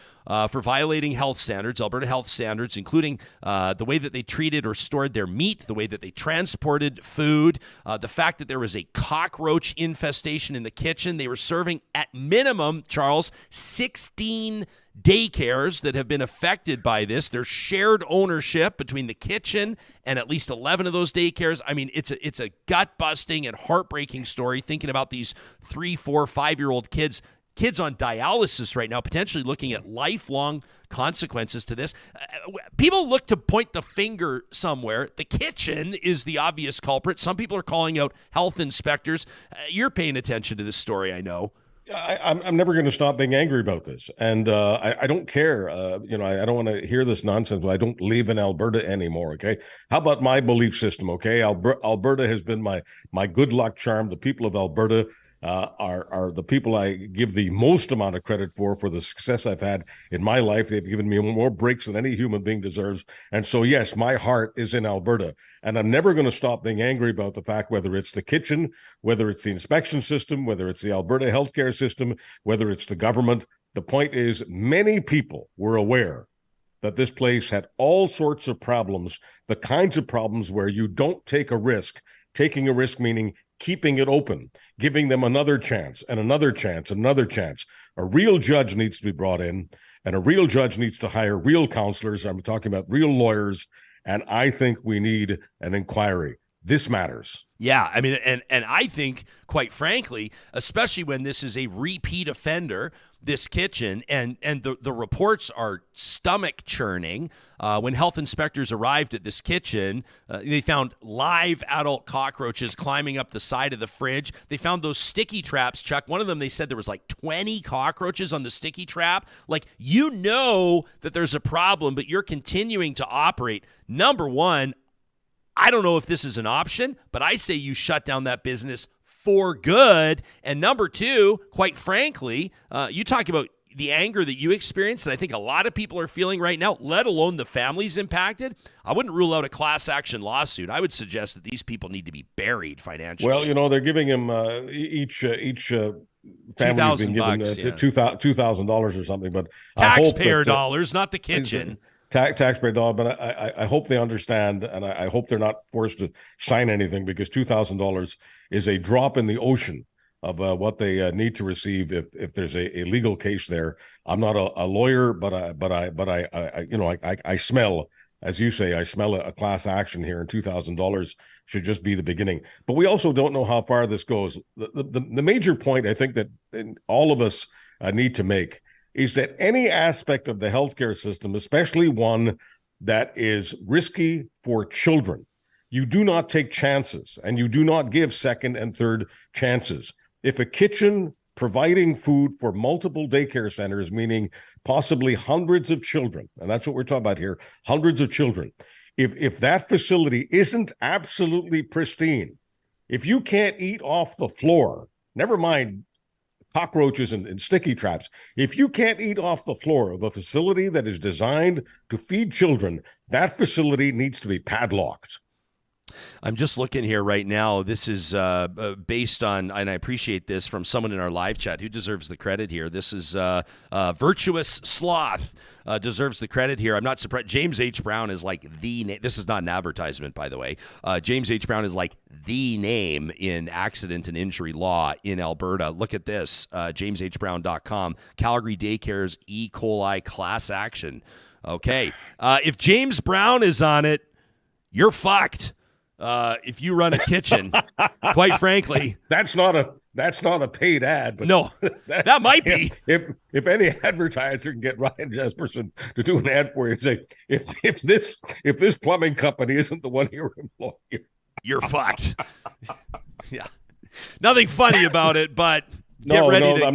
Speaker 3: for violating health standards, Alberta health standards, including the way that they treated or stored their meat, the way that they transported food, the fact that there was a cockroach infestation in the kitchen. They were serving at minimum, Charles, 16 daycares that have been affected by this. There's shared ownership between the kitchen and at least 11 of those daycares. I mean, it's a gut-busting and heartbreaking story, thinking about these 3, 4, 5-year-old kids on dialysis right now, potentially looking at lifelong consequences to this. People look to point the finger somewhere. The kitchen is the obvious culprit. Some people are calling out health inspectors. You're paying attention to this story, I know.
Speaker 6: I'm never going to stop being angry about this. And I don't care. I don't want to hear this nonsense, but I don't live in Alberta anymore, okay? How about my belief system, okay? Alberta has been my good luck charm. The people of Alberta are the people I give the most amount of credit for the success I've had in my life. They've given me more breaks than any human being deserves. And so, yes, my heart is in Alberta. And I'm never going to stop being angry about the fact whether it's the kitchen, whether it's the inspection system, whether it's the Alberta healthcare system, whether it's the government. The point is, many people were aware that this place had all sorts of problems, the kinds of problems where you don't take a risk. Taking a risk meaning keeping it open, giving them another chance and another chance, another chance. A real judge needs to be brought in, and a real judge needs to hire real counselors. I'm talking about real lawyers, and I think we need an inquiry. This matters.
Speaker 3: Yeah, I mean, and I think, quite frankly, especially when this is a repeat offender, this kitchen, and the reports are stomach churning. When health inspectors arrived at this kitchen, they found live adult cockroaches climbing up the side of the fridge. They found those sticky traps, Chuck. One of them, they said there was like 20 cockroaches on the sticky trap. Like, you know that there's a problem, but you're continuing to operate. Number one, I don't know if this is an option, but I say you shut down that business for good. And number two, quite frankly, you talk about the anger that you experienced, and I think a lot of people are feeling right now, let alone the families impacted. I wouldn't rule out a class action lawsuit. I would suggest that these people need to be buried financially.
Speaker 6: Well, you know, they're giving them each family being given $2,000 or something, but
Speaker 3: taxpayer dollars, not the kitchen.
Speaker 6: Taxpayer dollar, but I hope they understand, and I hope they're not forced to sign anything, because $2,000 is a drop in the ocean of what they need to receive if there's a legal case there. I'm not a lawyer, but I smell, as you say, I smell a class action here, and $2,000 should just be the beginning. But we also don't know how far this goes. The major point I think that all of us need to make is that any aspect of the healthcare system, especially one that is risky for children, you do not take chances, and you do not give second and third chances. If a kitchen providing food for multiple daycare centers, meaning possibly hundreds of children, and that's what we're talking about here, hundreds of children, if that facility isn't absolutely pristine, if you can't eat off the floor, never mind cockroaches and sticky traps, if you can't eat off the floor of a facility that is designed to feed children, that facility needs to be padlocked.
Speaker 3: I'm just looking here right now. This is based on, and I appreciate this from someone in our live chat who deserves the credit here. This is Virtuous Sloth deserves the credit here. I'm not surprised. James H. Brown is like the name. This is not an advertisement, by the way. James H. Brown is like the name in accident and injury law in Alberta. Look at this, jameshbrown.com. Calgary Daycares E. coli class action. Okay. If James Brown is on it, you're fucked. If you run a kitchen, quite frankly,
Speaker 6: that's not a paid ad. But
Speaker 3: no, that might be.
Speaker 6: If any advertiser can get Ryan Jespersen to do an ad for you and say, if this plumbing company isn't the one you're employing,
Speaker 3: you're fucked. Yeah, nothing funny about it, but I'm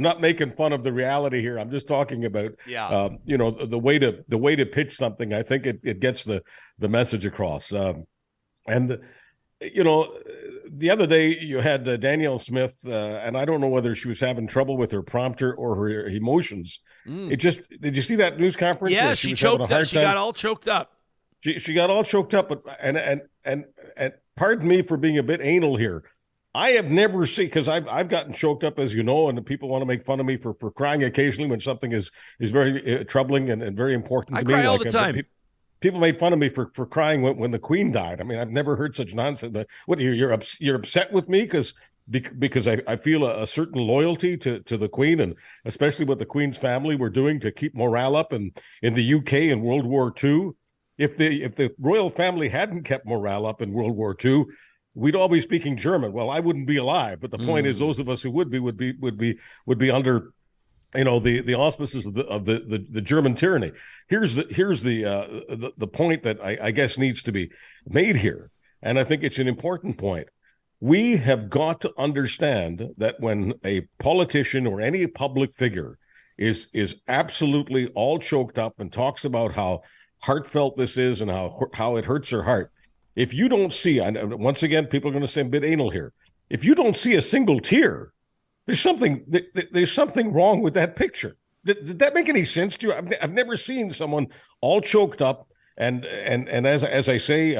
Speaker 3: not making fun of the reality here. I'm just talking about, the way to pitch something. I think it gets the message across. And the other day you had Danielle Smith, and I don't know whether she was having trouble with her prompter or her emotions. Did you see that news conference? Yeah, she choked up. She got all choked up.
Speaker 6: She got all choked up. And pardon me for being a bit anal here. I have never seen, because I've gotten choked up, as you know, and people want to make fun of me for crying occasionally when something is very troubling and very important to me.
Speaker 3: I cry all the time.
Speaker 6: People made fun of me for crying when the Queen died. I mean, I've never heard such nonsense. But what, you're upset with me because I feel a certain loyalty to the Queen, and especially what the Queen's family were doing to keep morale up in the UK in World War II. If the royal family hadn't kept morale up in World War II, we'd all be speaking German. Well, I wouldn't be alive, but the point is, those of us who would be under, the auspices of the German tyranny. Here's the point that I guess needs to be made here, and I think it's an important point. We have got to understand that when a politician or any public figure is absolutely all choked up and talks about how heartfelt this is and how it hurts their heart, if you don't see, and once again, people are going to say a bit anal here, if you don't see a single tear, there's something wrong with that picture. Did that make any sense to you? I've never seen someone all choked up and as I say,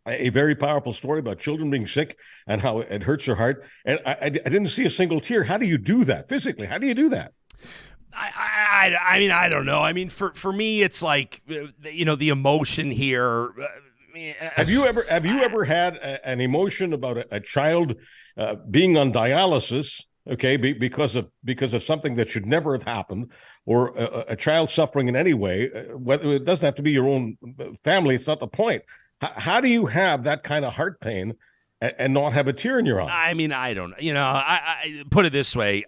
Speaker 6: a very powerful story about children being sick and how it hurts their heart. And I didn't see a single tear. How do you do that physically? How do you do that?
Speaker 3: I mean, I don't know. I mean, for me, it's like, the emotion here.
Speaker 6: Have you ever had an emotion about a child being on dialysis? Okay, because of something that should never have happened, or a child suffering in any way. Whether it doesn't have to be your own family, it's not the point. How do you have that kind of heart pain and not have a tear in your eye?
Speaker 3: I mean, I don't. I put it this way.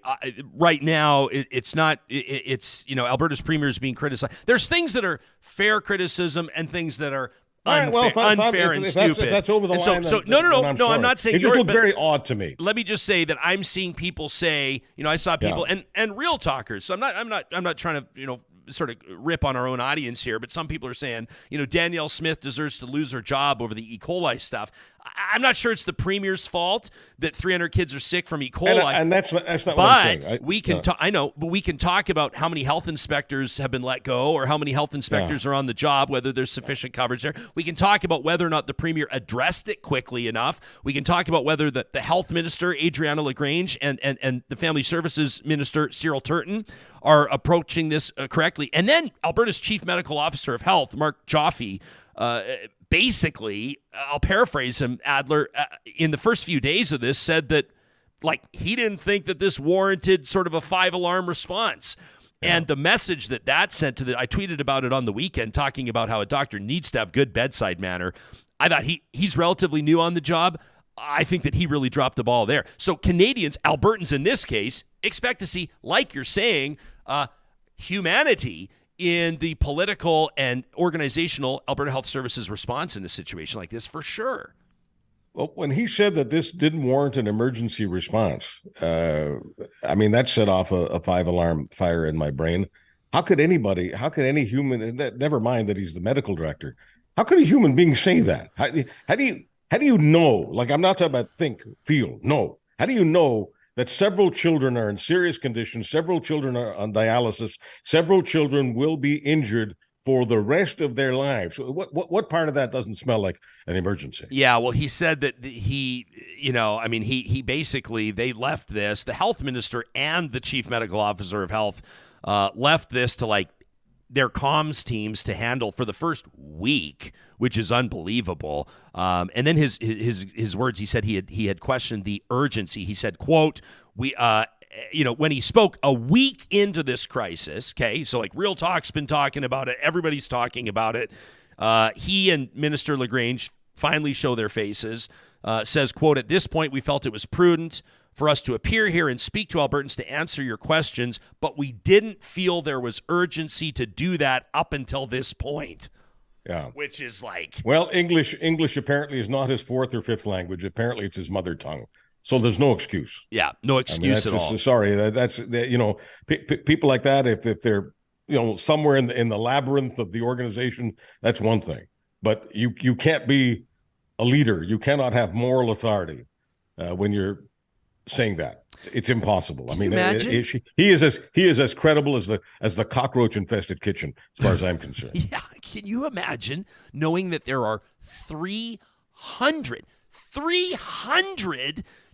Speaker 3: Right now, it's not. It's Alberta's premier is being criticized. There's things that are fair criticism and things that are unfair and stupid.
Speaker 6: If that's over the line.
Speaker 3: So no, I'm not saying
Speaker 6: it just looked very odd to me.
Speaker 3: Let me just say that I'm seeing people say, I saw people and real talkers. So I'm not trying to, sort of rip on our own audience here, but some people are saying, Danielle Smith deserves to lose her job over the E. coli stuff. I'm not sure it's the premier's fault that 300 kids are sick from E. coli.
Speaker 6: And that's not what I'm saying.
Speaker 3: We can talk. I know, but we can talk about how many health inspectors have been let go, or how many health inspectors are on the job, whether there's sufficient coverage there. We can talk about whether or not the premier addressed it quickly enough. We can talk about whether the health minister, Adriana LaGrange, and the family services minister, Cyril Turton, are approaching this correctly. And then Alberta's chief medical officer of health, Marc Garneau, basically, I'll paraphrase him, Adler, in the first few days of this, said that, he didn't think that this warranted sort of a 5-alarm response. Yeah. And the message that sent to I tweeted about it on the weekend, talking about how a doctor needs to have good bedside manner. I thought he's relatively new on the job. I think that he really dropped the ball there. So Canadians, Albertans in this case, expect to see, like you're saying, humanity in the political and organizational Alberta Health Services response in a situation like this, for sure.
Speaker 6: Well, when he said that this didn't warrant an emergency response, that set off a 5-alarm fire in my brain. How could any human, never mind that he's the medical director, how could a human being say that? How do you know? I'm not talking about think, feel, no. How do you know that several children are in serious conditions, several children are on dialysis, several children will be injured for the rest of their lives? What part of that doesn't smell like an emergency?
Speaker 3: Yeah, well, he said that he basically, they left this, the health minister and the chief medical officer of health left this to their comms teams to handle for the first week, which is unbelievable. And then his words, he said he had questioned the urgency. He said, quote, when he spoke a week into this crisis, okay, so Real Talk's been talking about it, everybody's talking about it. He and Minister LaGrange finally show their faces, says, quote, at this point, we felt it was prudent for us to appear here and speak to Albertans to answer your questions, but we didn't feel there was urgency to do that up until this point.
Speaker 6: Yeah.
Speaker 3: Which is
Speaker 6: well, English apparently is not his fourth or fifth language. Apparently it's his mother tongue. So there's no excuse.
Speaker 3: Yeah, no excuse at all.
Speaker 6: Sorry, that's people like that, if they're somewhere in the labyrinth of the organization, that's one thing. But you can't be a leader. You cannot have moral authority when you're saying that. It's impossible.
Speaker 3: Can you imagine?
Speaker 6: He is as credible as the cockroach infested kitchen, as far as I'm concerned.
Speaker 3: Yeah, can you imagine knowing that there are 300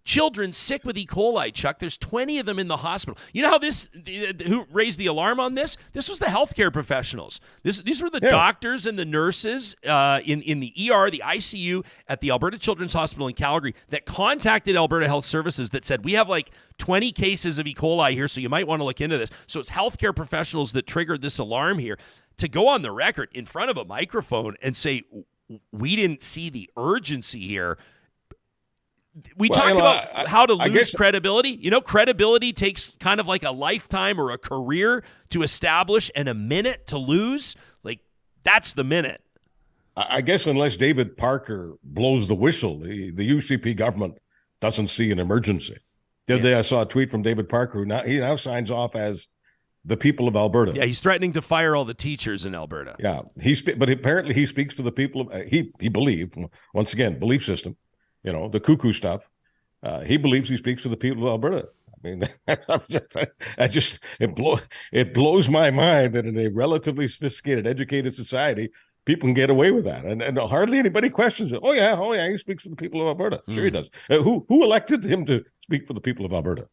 Speaker 3: children sick with E. coli, Chuck? There's 20 of them in the hospital. You know how who raised the alarm on this? This was the healthcare professionals. These were the doctors and the nurses in the ER, the ICU at the Alberta Children's Hospital in Calgary that contacted Alberta Health Services that said, we have 20 cases of E. coli here, so you might want to look into this. So it's healthcare professionals that triggered this alarm here. To go on the record in front of a microphone and say, we didn't see the urgency here. We talk about how to lose credibility. Credibility takes kind of like a lifetime or a career to establish and a minute to lose. That's the minute.
Speaker 6: I guess unless David Parker blows the whistle, the UCP government doesn't see an emergency. The other day I saw a tweet from David Parker, who now signs off as the people of Alberta.
Speaker 3: Yeah, he's threatening to fire all the teachers in Alberta.
Speaker 6: Yeah, but apparently he speaks to the people of he believed, once again, belief system. The cuckoo stuff. He believes he speaks for the people of Alberta. I mean, it blows my mind that in a relatively sophisticated, educated society, people can get away with that, and hardly anybody questions it. Oh yeah, he speaks for the people of Alberta. Sure, he does. Who elected him to speak for the people of Alberta?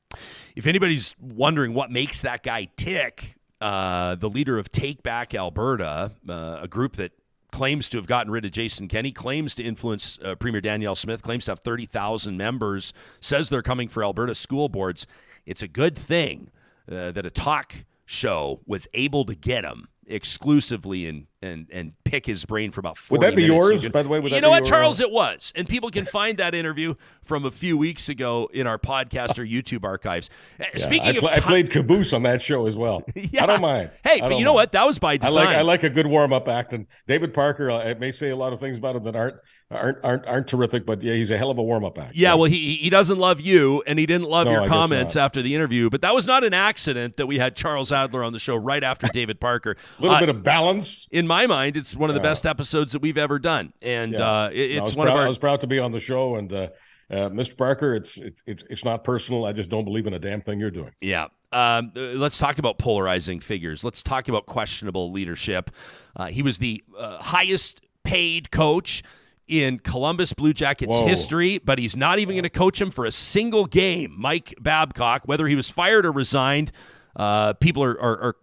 Speaker 3: If anybody's wondering what makes that guy tick, the leader of Take Back Alberta, a group that claims to have gotten rid of Jason Kenney, claims to influence Premier Danielle Smith, claims to have 30,000 members, says they're coming for Alberta school boards. It's a good thing that a talk show was able to get him exclusively and pick his brain for about 40 minutes.
Speaker 6: Would that be yours, by the way?
Speaker 3: You know what, Charles? It was. And people can find that interview from a few weeks ago in our podcast or YouTube archives. Speaking
Speaker 6: I played caboose on that show as well. Yeah. I don't mind.
Speaker 3: Hey, but you know what? That was by design.
Speaker 6: I like a good warm-up act. And David Parker, I may say a lot of things about him that aren't terrific, but yeah, he's a hell of a warm-up act.
Speaker 3: Yeah, well, he doesn't love you, and he didn't love your comments after the interview. But that was not an accident that we had Charles Adler on the show right after David Parker.
Speaker 6: A little bit of balance.
Speaker 3: In my mind, it's one of the best episodes that we've ever done, and it's one of our.
Speaker 6: I was proud to be on the show, and Mr. Parker, it's not personal. I just don't believe in a damn thing you're doing.
Speaker 3: Yeah. Let's talk about polarizing figures. Let's talk about questionable leadership. He was the highest paid coach in Columbus Blue Jackets history, but he's not even going to coach him for a single game. Mike Babcock, whether he was fired or resigned, people are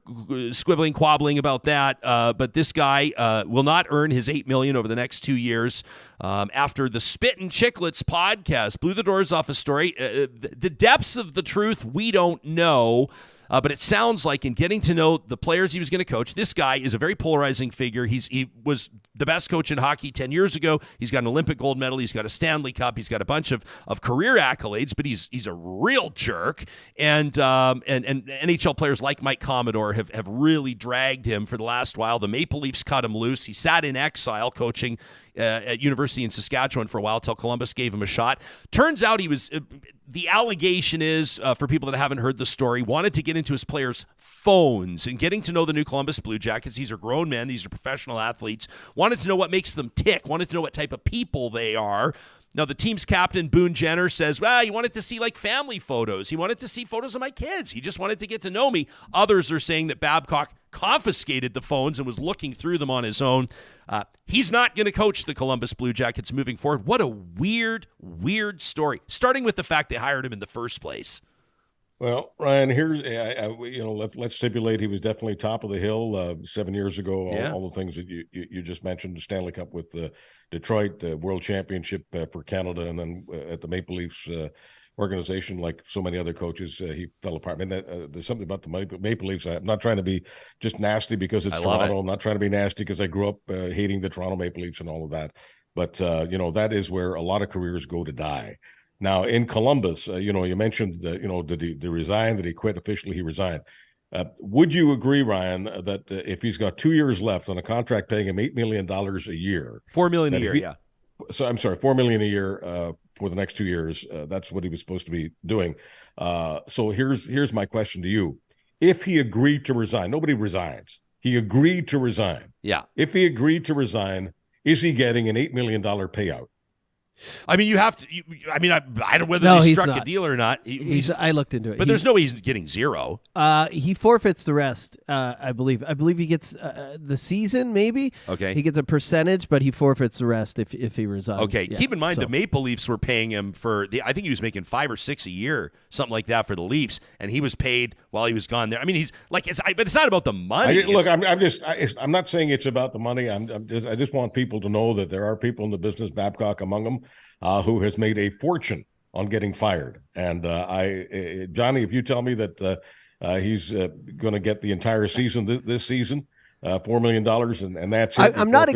Speaker 3: squibbling, quabbling about that. But this guy will not earn his $8 million over the next 2 years. After the Spit and Chicklets podcast blew the doors off a story, the depths of the truth we don't know. But it sounds like in getting to know the players he was going to coach, this guy is a very polarizing figure. He was the best coach in hockey 10 years ago. He's got an Olympic gold medal. He's got a Stanley Cup. He's got a bunch of career accolades, but he's a real jerk. And NHL players like Mike Commodore have really dragged him for the last while. The Maple Leafs cut him loose. He sat in exile coaching at University in Saskatchewan for a while till Columbus gave him a shot. Turns out he was, the allegation is, for people that haven't heard the story, wanted to get into his players' phones and getting to know the new Columbus Blue Jackets. These are grown men. These are professional athletes. Wanted to know what makes them tick. Wanted to know what type of people they are. Now, the team's captain, Boone Jenner, says, well, he wanted to see, like, family photos. He wanted to see photos of my kids. He just wanted to get to know me. Others are saying that Babcock confiscated the phones and was looking through them on his own. He's not going to coach the Columbus Blue Jackets moving forward. What a weird, weird story, starting with the fact they hired him in the first place.
Speaker 6: Well, Ryan, here's let's stipulate he was definitely top of the hill 7 years ago. All the things that you just mentioned, the Stanley Cup with Detroit, the World Championship for Canada, and then at the Maple Leafs organization, like so many other coaches, he fell apart. I mean, there's something about the Maple Leafs. I'm not trying to be just nasty because it's Toronto. I'm not trying to be nasty because I grew up hating the Toronto Maple Leafs and all of that. But that is where a lot of careers go to die. Now, in Columbus, you mentioned that, did he resign? Did he quit officially? He resigned. Would you agree, Ryan, that if he's got 2 years left on a contract paying him $8 million a year,
Speaker 3: $4 million a year, yeah.
Speaker 6: So I'm sorry, $4 million a year for the next 2 years. That's what he was supposed to be doing. So here's my question to you: if he agreed to resign, nobody resigns. He agreed to resign.
Speaker 3: Yeah.
Speaker 6: If he agreed to resign, is he getting an $8 million payout?
Speaker 3: I mean, you have to. I don't know whether they struck a deal or not.
Speaker 5: I looked into it,
Speaker 3: but there's no way he's getting zero.
Speaker 5: He forfeits the rest. I believe he gets the season. Maybe.
Speaker 3: Okay.
Speaker 5: He gets a percentage, but he forfeits the rest if he resigns.
Speaker 3: Okay. Yeah. Keep in mind the Maple Leafs were paying him for I think he was making $5 or $6 a year, something like that, for the Leafs, and he was paid while he was gone there. I mean, he's like, but it's not about the money.
Speaker 6: I'm not saying it's about the money. I just want people to know that there are people in the business, Babcock among them, who has made a fortune on getting fired. And Johnny, if you tell me that he's going to get the entire season this season, $4 million, and that's it.
Speaker 5: I'm not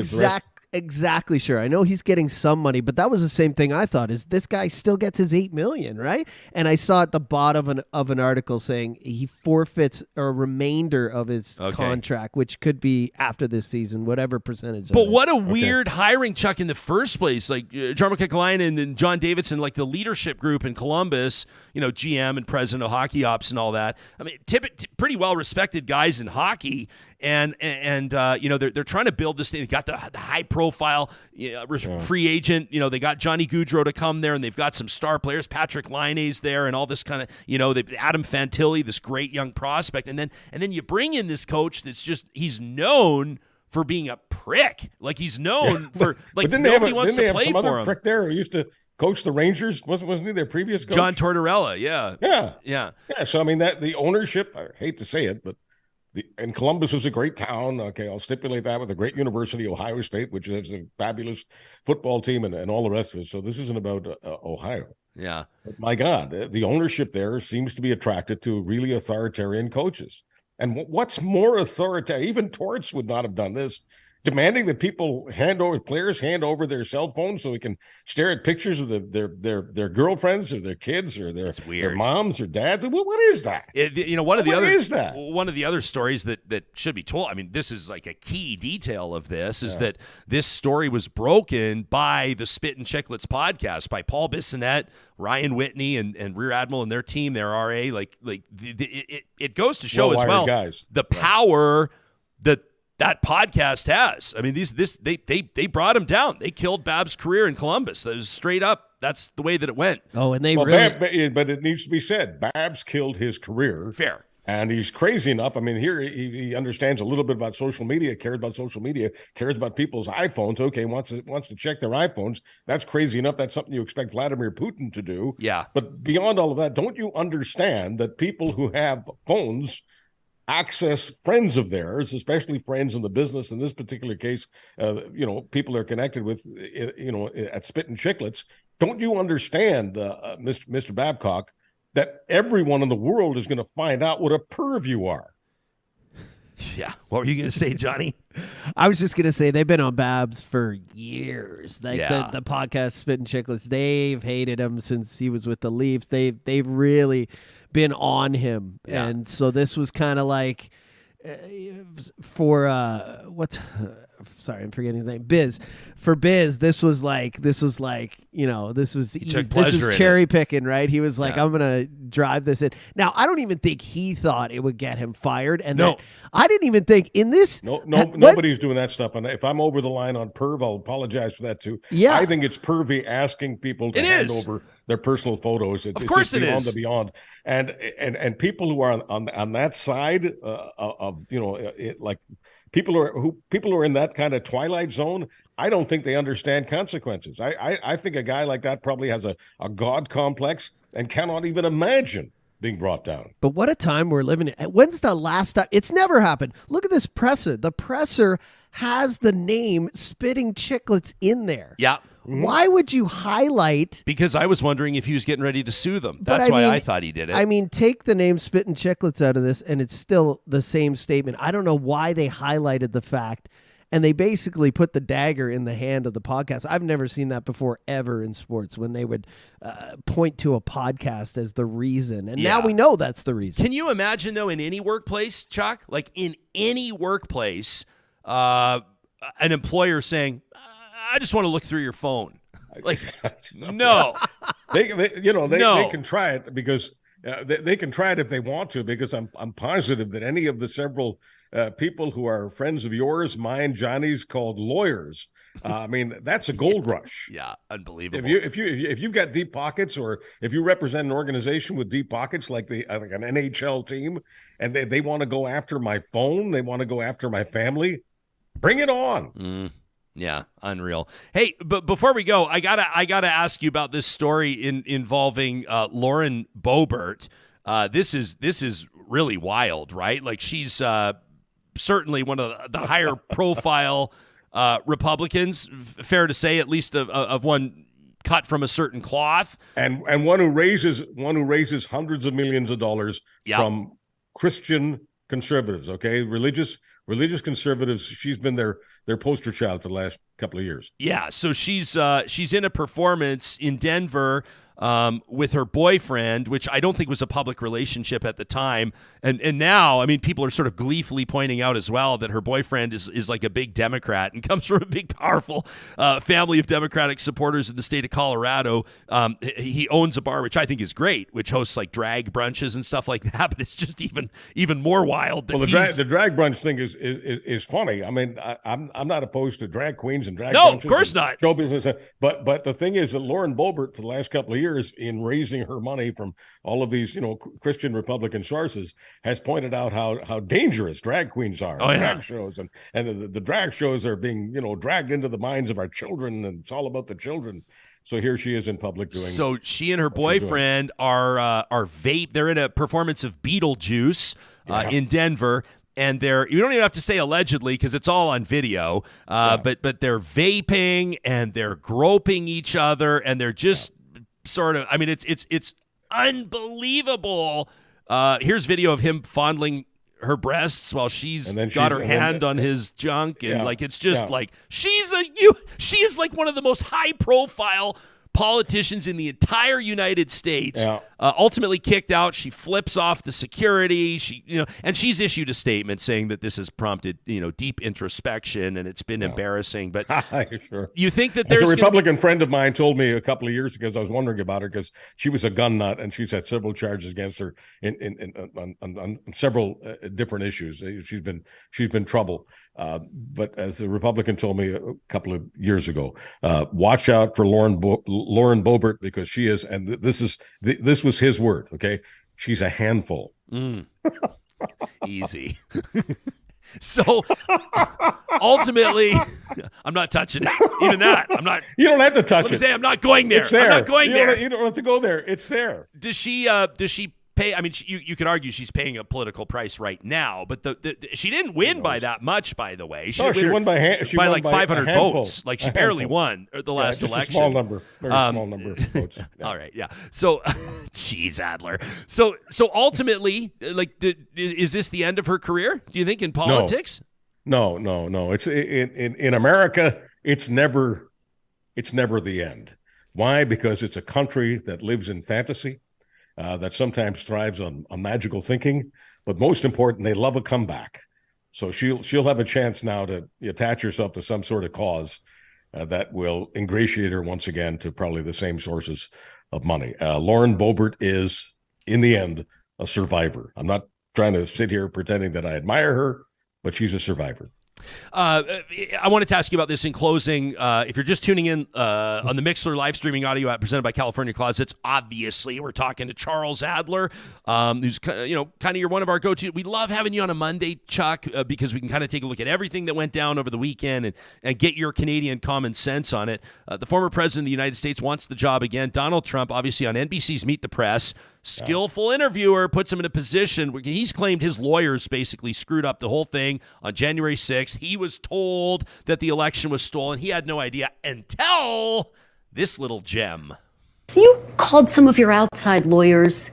Speaker 5: exactly sure. I know he's getting some money, but that was the same thing I thought. Is this guy still gets his $8 million, right? And I saw at the bottom of an article saying he forfeits a remainder of his contract, which could be after this season, whatever percentage.
Speaker 3: But what a weird hiring, Chuck, in the first place. Like Jarmo Kekalainen and John Davidson, like the leadership group in Columbus, GM and president of hockey ops and all that. I mean, pretty well respected guys in hockey. and they're trying to build this thing. They got the high profile free agent. They got Johnny Gaudreau to come there, and they've got some star players. Patrick Laine's there, and all this kind of Adam Fantilli, this great young prospect, and then you bring in this coach that's he's known for being a prick. Like he's known for nobody wants to play for him.
Speaker 6: Prick there who used to coach the Rangers, wasn't he their previous coach?
Speaker 3: John Tortorella,
Speaker 6: yeah. So I mean that the ownership, I hate to say it, but and Columbus was a great town. Okay, I'll stipulate that, with a great university, Ohio State, which has a fabulous football team and all the rest of it. So this isn't about Ohio.
Speaker 3: Yeah.
Speaker 6: But my God, the ownership there seems to be attracted to really authoritarian coaches. And what's more authoritarian? Even Torts would not have done this. Demanding that players hand over their cell phones so we can stare at pictures of their girlfriends or their kids or their moms or dads. What is that?
Speaker 3: One of the other stories that should be told. I mean, this is like a key detail of this is that this story was broken by the Spit and Chicklets podcast by Paul Bissonnette, Ryan Whitney, and Rear Admiral and their team, their RA. It goes to show as well
Speaker 6: guys.
Speaker 3: The power that podcast has. I mean, they brought him down. They killed Bab's career in Columbus. That was straight up. That's the way that it went.
Speaker 5: Oh, and
Speaker 6: but it needs to be said, Babs killed his career.
Speaker 3: Fair.
Speaker 6: And he's crazy enough. I mean, here he understands a little bit about social media, cares about social media, cares about people's iPhones. Okay, wants to check their iPhones. That's crazy enough. That's something you expect Vladimir Putin to do.
Speaker 3: Yeah.
Speaker 6: But beyond all of that, don't you understand that people who have phones access friends of theirs, especially friends in the business, in this particular case, people are connected with, at Spit and Chicklets. Don't you understand, Mr. Babcock, that everyone in the world is going to find out what a perv you are?
Speaker 3: Yeah. What were you going to say, Johnny?
Speaker 5: I was just going to say they've been on Babs for years. The podcast Spit and Chicklets, they've hated him since he was with the Leafs. They've really been on him.
Speaker 3: Yeah.
Speaker 5: And so this was kind of like sorry, I'm forgetting his name. Biz. For Biz, this was cherry picking, right? He was like, I'm going to drive this in. Now, I don't even think he thought it would get him fired. And I didn't even think in this.
Speaker 6: Nobody's doing that stuff. And if I'm over the line on perv, I'll apologize for that too.
Speaker 5: Yeah.
Speaker 6: I think it's pervy asking people to hand over their personal photos.
Speaker 3: Of course it is.
Speaker 6: The beyond. And people who are on that side of people who are in that kind of twilight zone, I don't think they understand consequences. I think a guy like that probably has a God complex and cannot even imagine being brought down.
Speaker 5: But what a time we're living in. When's the last time? It's never happened. Look at this presser. The presser has the name Spitting Chicklets in there.
Speaker 3: Yeah.
Speaker 5: Why would you highlight?
Speaker 3: Because I was wondering if he was getting ready to sue them. That's why I thought he did it.
Speaker 5: I mean, take the name Spittin' Chicklets out of this, and it's still the same statement. I don't know why they highlighted the fact, and they basically put the dagger in the hand of the podcast. I've never seen that before ever in sports, when they would point to a podcast as the reason. And now we know that's the reason.
Speaker 3: Can you imagine, though, in any workplace, Chuck? Like in any workplace, an employer saying, I just want to look through your phone. Like, no.
Speaker 6: They can try it because they can try it if they want to, because I'm positive that any of the several people who are friends of yours, mine, Johnny's, called lawyers, I mean, that's a gold rush.
Speaker 3: Yeah, unbelievable.
Speaker 6: If you've got deep pockets, or if you represent an organization with deep pockets, like an NHL team, and they want to go after my phone, they want to go after my family, bring it on.
Speaker 3: Yeah, unreal. Hey, but before we go, I gotta ask you about this story involving Lauren Boebert. This is really wild, right? Like, she's certainly one of the higher profile Republicans. Fair to say, at least of one cut from a certain cloth,
Speaker 6: and one who raises hundreds of millions of dollars from Christian conservatives. Okay, religious conservatives. She's been their poster child for the last couple of years.
Speaker 3: Yeah, so she's in a performance in Denver with her boyfriend, which I don't think was a public relationship at the time. And now, I mean, people are sort of gleefully pointing out as well that her boyfriend is like a big Democrat and comes from a big, powerful family of Democratic supporters in the state of Colorado. He owns a bar, which I think is great, which hosts like drag brunches and stuff like that. But it's just even more wild. That
Speaker 6: the drag brunch thing is funny. I mean, I'm not opposed to drag queens and drag
Speaker 3: no,
Speaker 6: brunches.
Speaker 3: Of course not.
Speaker 6: Show business, but the thing is that Lauren Boebert for the last couple of years, in raising her money from all of these Christian Republican sources, has pointed out how dangerous drag queens are. Drag shows and the drag shows are being dragged into the minds of our children, and it's all about the children. So here she is in public doing.
Speaker 3: So she and her boyfriend are vape. They're in a performance of Beetlejuice in Denver. And you don't even have to say allegedly because it's all on video. But they're vaping and they're groping each other and they're just sort of. I mean, it's unbelievable. Here's video of him fondling her breasts while she's got her hand on his junk, and like it's just like she is like one of the most high profile politicians in the entire United States. Ultimately kicked out. She flips off the security. And she's issued a statement saying that this has prompted deep introspection and it's been embarrassing. But
Speaker 6: sure.
Speaker 3: You think that there's
Speaker 6: a Republican friend of mine told me a couple of years ago, because I was wondering about her, because she was a gun nut and she's had several charges against her on several different issues. She's been trouble. But as a Republican told me a couple of years ago, watch out for Lauren Boebert, because she is, and this was his word. Okay, she's a handful.
Speaker 3: Easy. So ultimately, I'm not touching it. Even that, I'm not.
Speaker 6: You don't have to touch it.
Speaker 3: Let me say, I'm not going there.
Speaker 6: It's there.
Speaker 3: I'm not going there.
Speaker 6: You don't have to go there. It's there.
Speaker 3: Does she pay? I mean, you could argue she's paying a political price right now, but she didn't win by that much. By the way,
Speaker 6: she won by
Speaker 3: like 500 votes. Like she barely won the last election.
Speaker 6: A small number, very small number of votes.
Speaker 3: Yeah. All right, yeah. So, geez, Adler. So ultimately, like, is this the end of her career? Do you think in politics?
Speaker 6: No. It's in America. It's never the end. Why? Because it's a country that lives in fantasy. That sometimes thrives on magical thinking, but most important, they love a comeback. So she'll have a chance now to attach herself to some sort of cause that will ingratiate her once again to probably the same sources of money. Lauren Boebert is, in the end, a survivor. I'm not trying to sit here pretending that I admire her, but she's a survivor.
Speaker 3: I wanted to ask you about this in closing. If you're just tuning in on the Mixler live streaming audio app presented by California Closets, obviously we're talking to Charles Adler, who's kind of one of our go-to. We love having you on a Monday, Chuck, because we can kind of take a look at everything that went down over the weekend and get your Canadian common sense on it. The former president of the United States wants the job again. Donald Trump, obviously on NBC's Meet the Press, skillful interviewer, puts him in a position where he's claimed his lawyers basically screwed up the whole thing on January 6th. He was told that the election was stolen. He had no idea until this little gem.
Speaker 7: So you called some of your outside lawyers.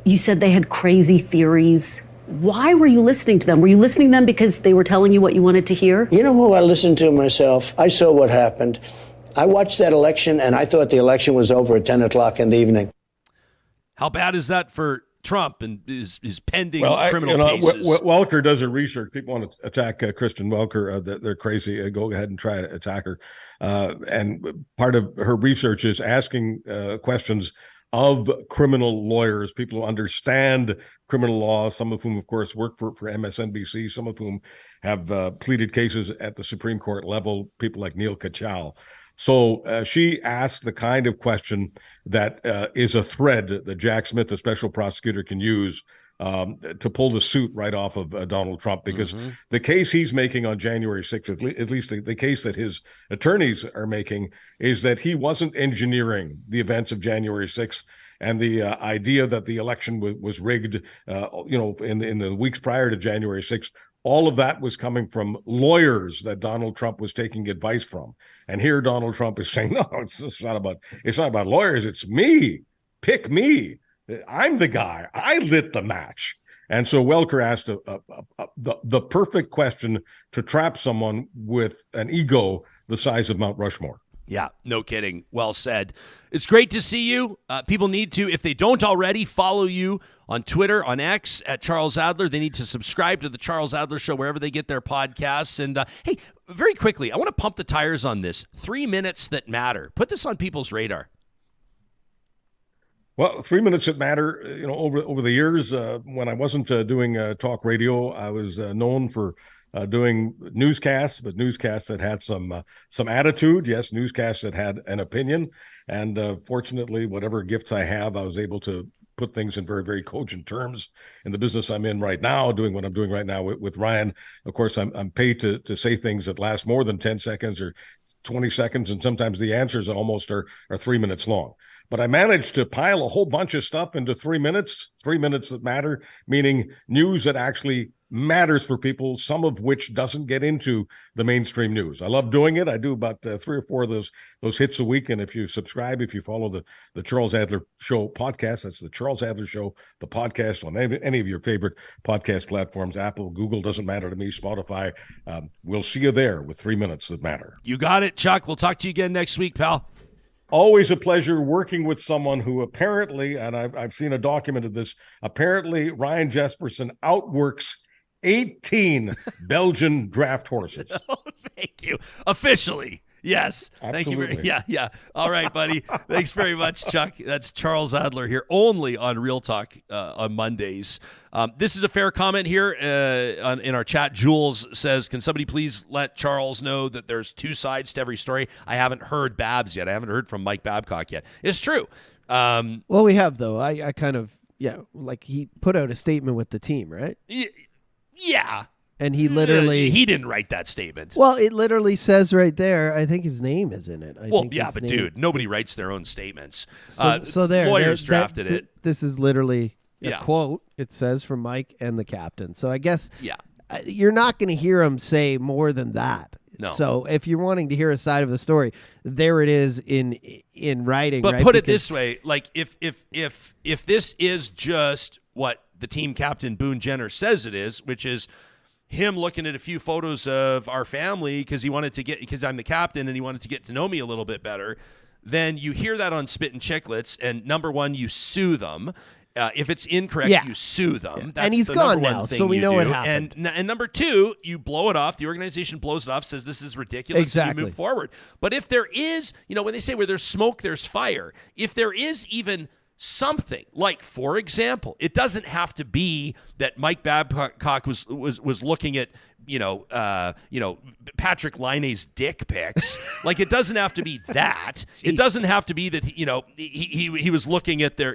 Speaker 7: You said they had crazy theories. Why were you listening to them? Were you listening to them because they were telling you what you wanted to hear?
Speaker 8: You know who I listened to myself? I saw what happened. I watched that election, and I thought the election was over at 10 o'clock in the evening.
Speaker 3: How bad is that for Trump and his pending criminal cases?
Speaker 6: Welker does her research. People want to attack Kristen Welker. They're crazy. Go ahead and try to attack her. And part of her research is asking questions of criminal lawyers, people who understand criminal law, some of whom, of course, work for MSNBC, some of whom have pleaded cases at the Supreme Court level, people like Neil Katyal. So she asked the kind of question that is a thread that Jack Smith, the special prosecutor, can use to pull the suit right off of Donald Trump, because the case he's making on January 6th, at least the case that his attorneys are making, is that he wasn't engineering the events of January 6th. And the idea that the election was rigged, in the weeks prior to January 6th, all of that was coming from lawyers that Donald Trump was taking advice from. And here Donald Trump is saying, no, it's not about lawyers. It's me. Pick me. I'm the guy. I lit the match. And so Welker asked the perfect question to trap someone with an ego the size of Mount Rushmore.
Speaker 3: Yeah, no kidding. Well said. It's great to see you. People need to, if they don't already, follow you on Twitter, on X, at Charles Adler. They need to subscribe to the Charles Adler Show wherever they get their podcasts. And hey, very quickly, I want to pump the tires on this. 3 minutes that matter. Put this on people's radar.
Speaker 6: Well, 3 minutes that matter. Over the years, when I wasn't doing talk radio, I was known for doing newscasts, but newscasts that had some attitude. Yes, newscasts that had an opinion. And fortunately, whatever gifts I have, I was able to put things in very, very cogent terms. In the business I'm in right now, doing what I'm doing right now with Ryan, of course, I'm paid to say things that last more than 10 seconds or 20 seconds, and sometimes the answers almost are 3 minutes long. But I managed to pile a whole bunch of stuff into 3 minutes that matter, meaning news that actually matters for people, some of which doesn't get into the mainstream news. I love doing it. I do about 3 or 4 of those hits a week. And if you subscribe, if you follow the Charles Adler Show podcast, that's the Charles Adler Show, the podcast on any of your favorite podcast platforms, Apple, Google, doesn't matter to me, Spotify. We'll see you there with 3 minutes that matter.
Speaker 3: You got it, Chuck. We'll talk to you again next week, pal.
Speaker 6: Always a pleasure working with someone who apparently, and I've seen a document of this, apparently Ryan Jespersen outworks 18 Belgian draft horses.
Speaker 3: Oh, thank you. Officially. Yes.
Speaker 6: Absolutely.
Speaker 3: Thank you. Yeah. All right, buddy. Thanks very much, Chuck. That's Charles Adler here, only on Real Talk on Mondays. This is a fair comment here in our chat. Jules says, can somebody please let Charles know that there's 2 sides to every story? I haven't heard Babs yet. I haven't heard from Mike Babcock yet. It's true.
Speaker 5: Well, we have, though. I kind of, like he put out a statement with the team, right?
Speaker 3: Yeah.
Speaker 5: And he literally...
Speaker 3: he didn't write that statement.
Speaker 5: Well, it literally says right there, I think his name is in it.
Speaker 3: Dude, nobody writes their own statements.
Speaker 5: So there.
Speaker 3: Lawyers drafted it.
Speaker 5: This is literally a quote, it says, from Mike and the captain. So I guess you're not going to hear him say more than that.
Speaker 3: No.
Speaker 5: So if you're wanting to hear a side of the story, there it is in writing.
Speaker 3: But
Speaker 5: right?
Speaker 3: put it this way, like if this is just what the team captain Boone Jenner says it is, which is him looking at a few photos of our family because I'm the captain and he wanted to get to know me a little bit better, then you hear that on Spit and Chicklets, and number one, you sue them. If it's incorrect, you sue them.
Speaker 5: Yeah.
Speaker 3: That's
Speaker 5: and he's
Speaker 3: the
Speaker 5: gone
Speaker 3: number
Speaker 5: now,
Speaker 3: one thing
Speaker 5: so we know
Speaker 3: do.
Speaker 5: what happened.
Speaker 3: And number two, you blow it off. The organization blows it off, says this is ridiculous,
Speaker 5: exactly.
Speaker 3: and you move forward. But if there is, when they say where there's smoke, there's fire, if there is even something, like, for example, it doesn't have to be that Mike Babcock was looking at, Patrick Laine's dick pics. Like, it doesn't have to be that. It doesn't have to be that, he was looking at their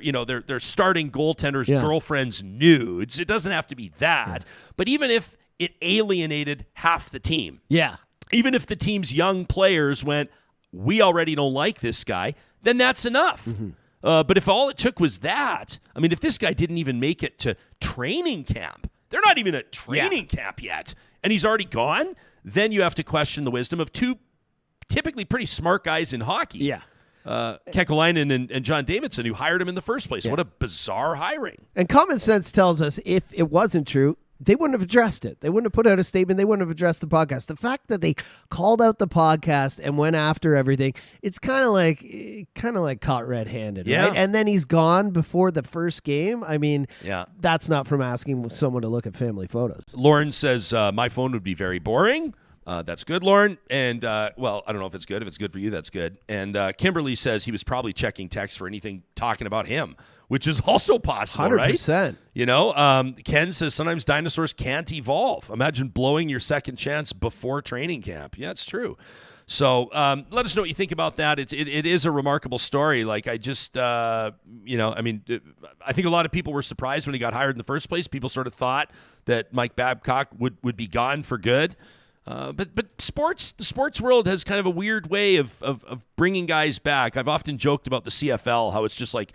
Speaker 3: starting goaltender's girlfriend's nudes. It doesn't have to be that. But even if it alienated half the team.
Speaker 5: Yeah.
Speaker 3: Even if the team's young players went, we already don't like this guy, then that's enough. Mm-hmm. But if all it took was that, if this guy didn't even make it to training camp, they're not even at training camp yet, and he's already gone, then you have to question the wisdom of 2 typically pretty smart guys in hockey.
Speaker 5: Yeah.
Speaker 3: Kekalainen and John Davidson, who hired him in the first place. Yeah. What a bizarre hiring.
Speaker 5: And common sense tells us if it wasn't true, they wouldn't have addressed it. They wouldn't have put out a statement. They wouldn't have addressed the podcast. The fact that they called out the podcast and went after everything, it's kind of like caught red-handed, right? And then he's gone before the first game. That's not from asking someone to look at family photos.
Speaker 3: Lauren says, my phone would be very boring. That's good, Lauren. And, I don't know if it's good. If it's good for you, that's good. And Kimberly says he was probably checking text for anything talking about him, which is also possible,
Speaker 5: 100%.
Speaker 3: Right? Ken says sometimes dinosaurs can't evolve. Imagine blowing your second chance before training camp. Yeah, it's true. So let us know what you think about that. It is a remarkable story. Like, I just, I think a lot of people were surprised when he got hired in the first place. People sort of thought that Mike Babcock would be gone for good. But the sports world has kind of a weird way of bringing guys back. I've often joked about the CFL, how it's just like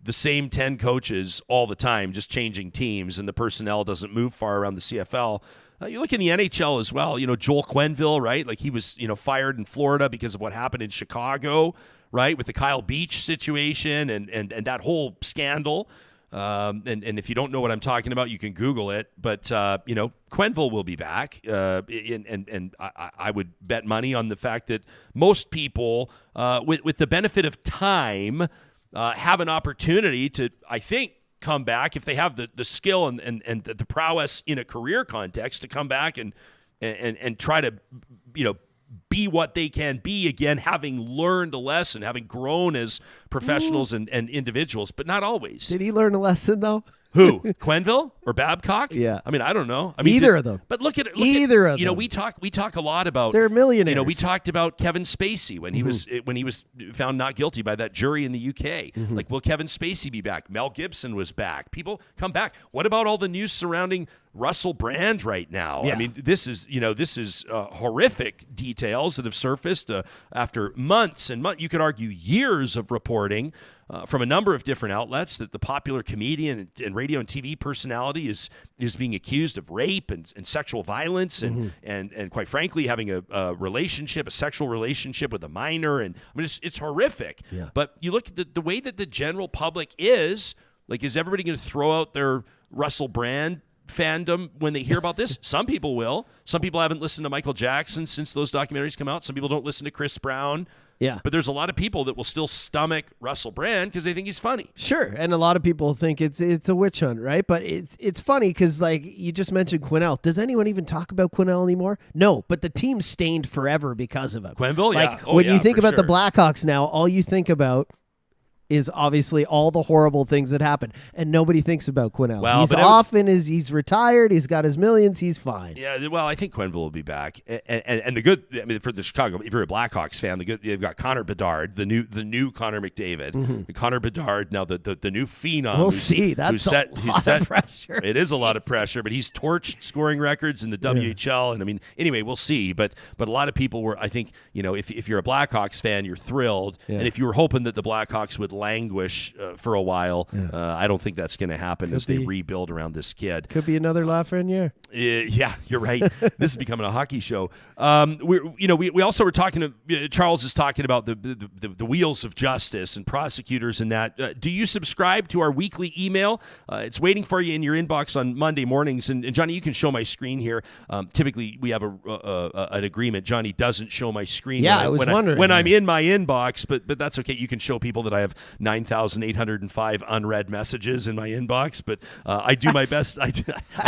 Speaker 3: the same 10 coaches all the time, just changing teams, and the personnel doesn't move far around the CFL. You look in the NHL as well. Joel Quenneville, right? Like, he was, fired in Florida because of what happened in Chicago, right, with the Kyle Beach situation and that whole scandal. And if you don't know what I'm talking about, you can Google it. But, Quenneville will be back, and I would bet money on the fact that most people, with the benefit of time, have an opportunity to, I think, come back if they have the skill and the prowess in a career context to come back and try to, be what they can be again, having learned a lesson, having grown as professionals and individuals, but not always.
Speaker 5: Did he learn a lesson, though?
Speaker 3: Who? Quenneville or Babcock?
Speaker 5: Yeah.
Speaker 3: I mean, I don't know.
Speaker 5: Either of them.
Speaker 3: But look at
Speaker 5: either of them.
Speaker 3: We talk a lot about.
Speaker 5: They're millionaires.
Speaker 3: We talked about Kevin Spacey when he was found not guilty by that jury in the UK. Like, will Kevin Spacey be back? Mel Gibson was back. People come back. What about all the news surrounding Russell Brand right now?
Speaker 5: Yeah.
Speaker 3: I mean, this is horrific details that have surfaced after months and you could argue years of reporting from a number of different outlets that the popular comedian and radio and TV personality is being accused of rape and sexual violence and quite frankly having a sexual relationship with a minor. And I mean, it's horrific.
Speaker 5: Yeah.
Speaker 3: But you look at the way that the general public is everybody going to throw out their Russell Brand fandom when they hear about this? Some people will. Some people haven't listened to Michael Jackson since those documentaries come out. Some people don't listen to Chris Brown.
Speaker 5: Yeah.
Speaker 3: But there's a lot of people that will still stomach Russell Brand because they think he's funny.
Speaker 5: Sure. And a lot of people think it's a witch hunt, right? But it's funny because, you just mentioned Quinnell. Does anyone even talk about Quinnell anymore? No, but the team's stained forever because of it.
Speaker 3: Quenneville, yeah.
Speaker 5: When you think about the Blackhawks now, all you think about is obviously all the horrible things that happen, and nobody thinks about Quennell.
Speaker 3: Well,
Speaker 5: he's retired, he's got his millions, he's fine.
Speaker 3: Yeah, well, I think Quenneville will be back, and the good. I mean, for the Chicago, if you're a Blackhawks fan, they've got Connor Bedard, the new Connor McDavid, Connor Bedard, now the new phenom.
Speaker 5: We'll see. That's a lot of pressure.
Speaker 3: It is a lot of pressure, but he's torched scoring records in the WHL, and I mean, anyway, we'll see. But a lot of people were, I think, if you're a Blackhawks fan, you're thrilled, and if you were hoping that the Blackhawks would languish for a while. I don't think that's going to happen as they rebuild around this kid.
Speaker 5: Could be another Lafreniere.
Speaker 3: Yeah, you're right. This is becoming a hockey show. We also were talking to Charles is talking about the wheels of justice and prosecutors and that. Do you subscribe to our weekly email? It's waiting for you in your inbox on Monday mornings. And Johnny, you can show my screen here. Typically, we have an agreement. Johnny doesn't show my screen.
Speaker 5: Yeah, I was wondering
Speaker 3: when I'm in my inbox, but that's okay. You can show people that I have 9,805 unread messages in my inbox, but I do my best. I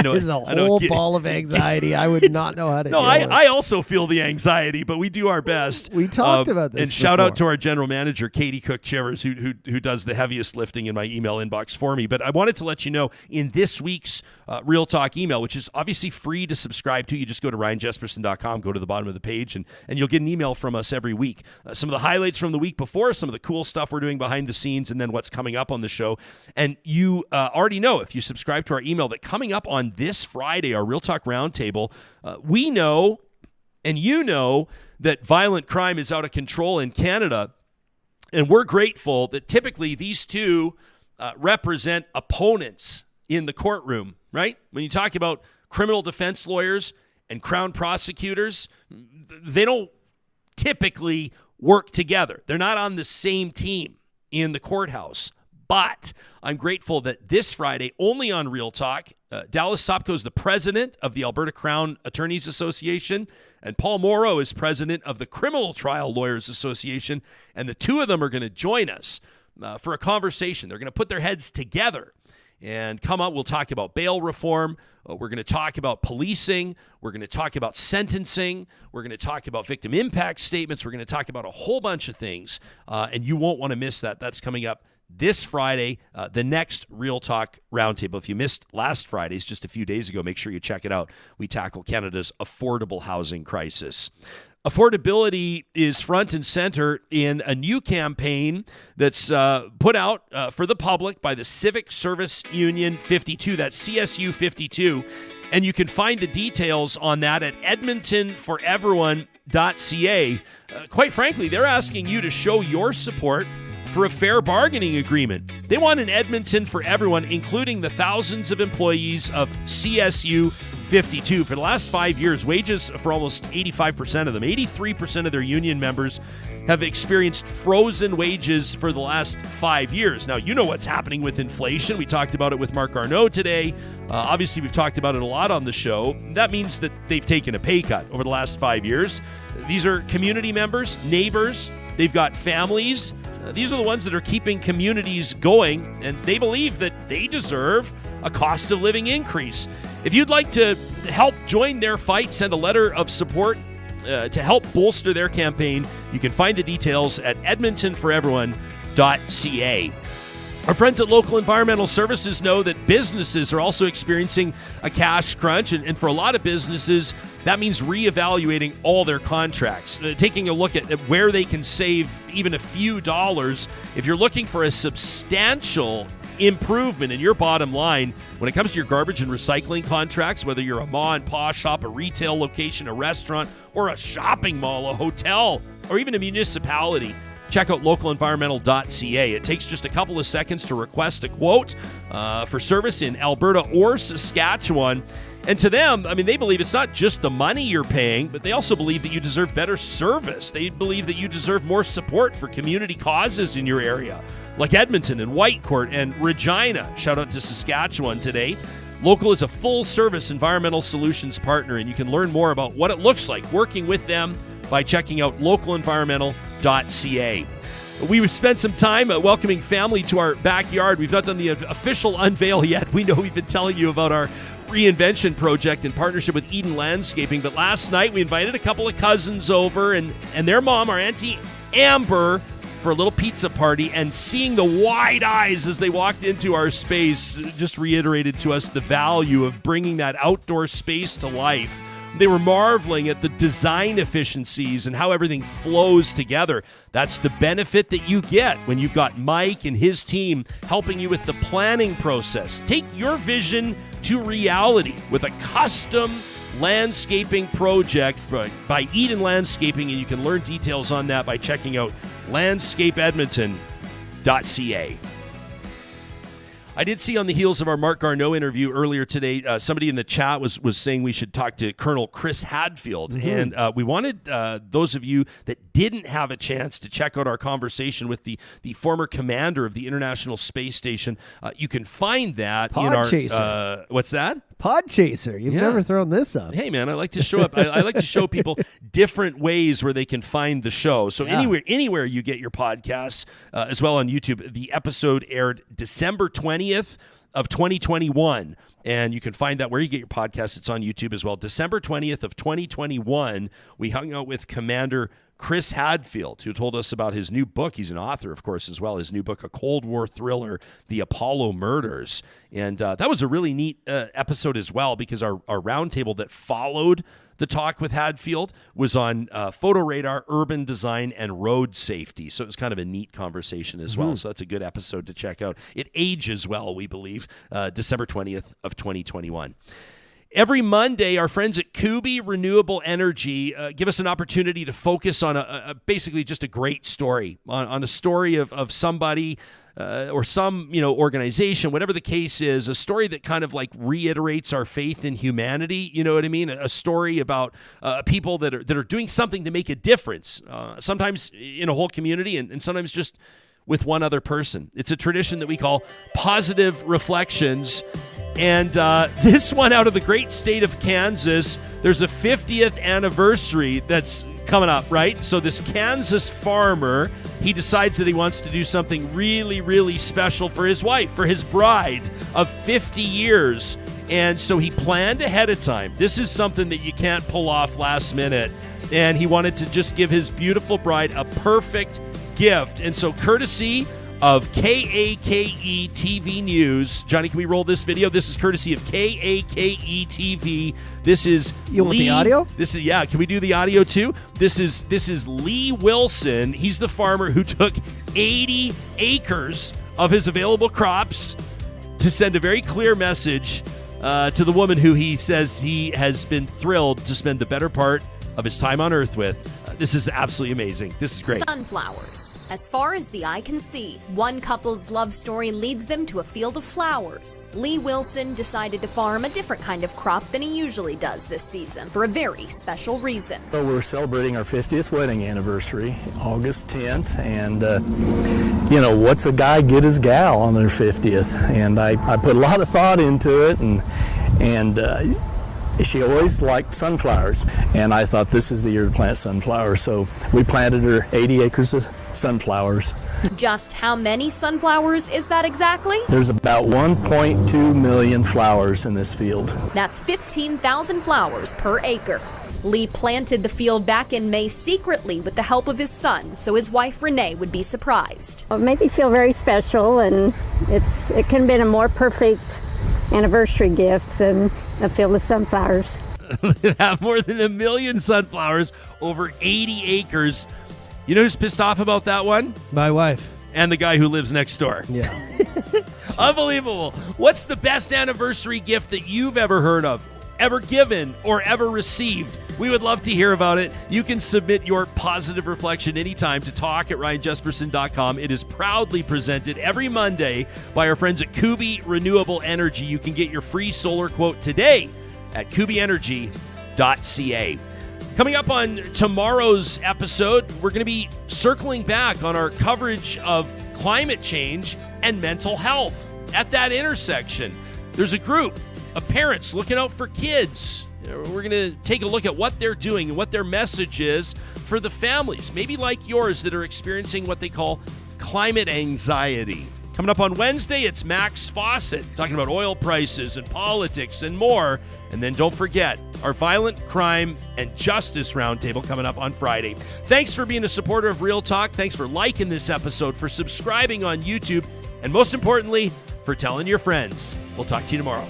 Speaker 3: know
Speaker 5: it's a whole ball of anxiety. I would not know how to.
Speaker 3: I also feel the anxiety, but we do our best.
Speaker 5: We talked about this.
Speaker 3: And shout out to our general manager, Katie Cook-Chivers, who does the heaviest lifting in my email inbox for me. But I wanted to let you know in this week's Real Talk email, which is obviously free to subscribe to. You just go to RyanJespersen.com, go to the bottom of the page, and you'll get an email from us every week. Some of the highlights from the week before, some of the cool stuff we're doing behind the scenes, and then what's coming up on the show. And you already know, if you subscribe to our email, that coming up on this Friday, our Real Talk Roundtable, we know and you know that violent crime is out of control in Canada. And we're grateful that typically these two represent opponents in the courtroom, right? When you talk about criminal defense lawyers and Crown prosecutors, they don't typically work together. They're not on the same team in the courthouse. But I'm grateful that this Friday, only on Real Talk, Dallas Sopko is the president of the Alberta Crown Attorneys Association, and Paul Morrow is president of the Criminal Trial Lawyers Association, and the two of them are going to join us for a conversation. They're going to put their heads together and come up. We'll talk about bail reform. We're going to talk about policing. We're going to talk about sentencing. We're going to talk about victim impact statements. We're going to talk about a whole bunch of things, and you won't want to miss that. That's coming up this Friday, the next Real Talk Roundtable. If you missed last Friday's, just a few days ago, make sure you check it out. We tackle Canada's affordable housing crisis. Affordability is front and center in a new campaign that's put out for the public by the Civic Service Union 52, that's CSU 52. And you can find the details on that at edmontonforeveryone.ca. Quite frankly, they're asking you to show your support for a fair bargaining agreement. They want an Edmonton for everyone, including the thousands of employees of CSU 52. For the last 5 years, wages for almost 85% of them, 83% of their union members have experienced frozen wages for the last 5 years. Now, you know what's happening with inflation. We talked about it with Marc Garneau today. Obviously, we've talked about it a lot on the show. That means that they've taken a pay cut over the last 5 years. These are community members, neighbors. They've got families. These are the ones that are keeping communities going, and they believe that they deserve a cost of living increase. If you'd like to help join their fight, send a letter of support to help bolster their campaign. You can find the details at edmontonforeveryone.ca. Our friends at Local Environmental Services know that businesses are also experiencing a cash crunch, and for a lot of businesses, that means reevaluating all their contracts, taking a look at where they can save even a few dollars. If you're looking for a substantial improvement in your bottom line when it comes to your garbage and recycling contracts, whether you're a ma and pa shop, a retail location, a restaurant, or a shopping mall, a hotel, or even a municipality, check out localenvironmental.ca. It takes just a couple of seconds to request a quote for service in Alberta or Saskatchewan. And to them, I mean, they believe it's not just the money you're paying, but they also believe that you deserve better service. They believe that you deserve more support for community causes in your area, like Edmonton and Whitecourt and Regina. Shout out to Saskatchewan today. Local is a full-service environmental solutions partner, and you can learn more about what it looks like working with them by checking out localenvironmental.ca. We spent some time welcoming family to our backyard. We've not done the official unveil yet. We know we've been telling you about our reinvention project in partnership with Eden Landscaping, but last night we invited a couple of cousins over and their mom, our Auntie Amber, for a little pizza party, and seeing the wide eyes as they walked into our space just reiterated to us the value of bringing that outdoor space to life. They were marveling at the design efficiencies and how everything flows together. That's the benefit that you get when you've got Mike and his team helping you with the planning process. Take your vision to reality with a custom landscaping project by Eden Landscaping, and you can learn details on that by checking out landscapeedmonton.ca. I did see on the heels of our Marc Garneau interview earlier today, somebody in the chat was saying we should talk to Colonel Chris Hadfield. Mm-hmm. And we wanted those of you that didn't have a chance to check out our conversation with the former commander of the International Space Station. You can find that in our...
Speaker 5: Podchaser.
Speaker 3: What's that?
Speaker 5: Podchaser. You've never thrown this up.
Speaker 3: Hey, man, I like to show up. I like to show people different ways where they can find the show. So anywhere you get your podcasts, as well on YouTube. The episode aired December 20th of 2021. And you can find that where you get your podcasts. It's on YouTube as well. December 20th of 2021, we hung out with Commander Chris Hadfield, who told us about his new book. He's an author, of course, as well. His new book, a Cold War thriller, The Apollo Murders. And that was a really neat episode as well, because our roundtable that followed the talk with Hadfield was on photo radar, urban design, and road safety. So it was kind of a neat conversation as well. So that's a good episode to check out. It ages well, we believe, December 20th of 2021. Every Monday, our friends at Kuby Renewable Energy give us an opportunity to focus on basically just a great story, on a story of somebody or some organization, whatever the case is, a story that kind of like reiterates our faith in humanity. You know what I mean? A story about people that are doing something to make a difference, sometimes in a whole community and sometimes just with one other person. It's a tradition that we call Positive Reflections. And this one out of the great state of Kansas, there's a 50th anniversary that's coming up, right? So this Kansas farmer, he decides that he wants to do something really, really special for his wife, for his bride of 50 years. And so he planned ahead of time. This is something that you can't pull off last minute. And he wanted to just give his beautiful bride a perfect gift. And so courtesy of KAKE TV News. Johnny, can we roll this video? This is courtesy of KAKE TV. This is
Speaker 5: You want the audio?
Speaker 3: This is can we do the audio too? This is Lee Wilson. He's the farmer who took 80 acres of his available crops to send a very clear message to the woman who he says he has been thrilled to spend the better part of his time on Earth with. This is absolutely amazing. This is great.
Speaker 9: Sunflowers. As far as the eye can see, one couple's love story leads them to a field of flowers. Lee Wilson decided to farm a different kind of crop than he usually does this season for a very special reason.
Speaker 10: So we're celebrating our 50th wedding anniversary, August 10th, and what's a guy get his gal on their 50th? And I put a lot of thought into it, and she always liked sunflowers, and I thought this is the year to plant sunflowers, so we planted her 80 acres of sunflowers.
Speaker 9: Just how many sunflowers is that exactly?
Speaker 10: There's about 1.2 million flowers in this field.
Speaker 9: That's 15,000 flowers per acre. Lee planted the field back in May secretly with the help of his son, so his wife Renee would be surprised.
Speaker 11: It made me feel very special, and it can have been a more perfect anniversary gift than a field of sunflowers.
Speaker 3: They have more than 1 million sunflowers, over 80 acres. You know who's pissed off about that one?
Speaker 5: My wife.
Speaker 3: And the guy who lives next door.
Speaker 5: Yeah.
Speaker 3: Unbelievable. What's the best anniversary gift that you've ever heard of, ever given, or ever received? We would love to hear about it. You can submit your positive reflection anytime to talk@RyanJespersen.com. It is proudly presented every Monday by our friends at Kuby Renewable Energy. You can get your free solar quote today at kubyenergy.ca. Coming up on tomorrow's episode, we're going to be circling back on our coverage of climate change and mental health. At that intersection, there's a group of parents looking out for kids. We're going to take a look at what they're doing and what their message is for the families, maybe like yours, that are experiencing what they call climate anxiety. Coming up on Wednesday, it's Max Fawcett talking about oil prices and politics and more. And then don't forget our Violent Crime and Justice Roundtable coming up on Friday. Thanks for being a supporter of Real Talk. Thanks for liking this episode, for subscribing on YouTube, and most importantly, for telling your friends. We'll talk to you tomorrow.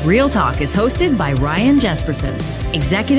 Speaker 2: Real Talk is hosted by Ryan Jespersen, Executive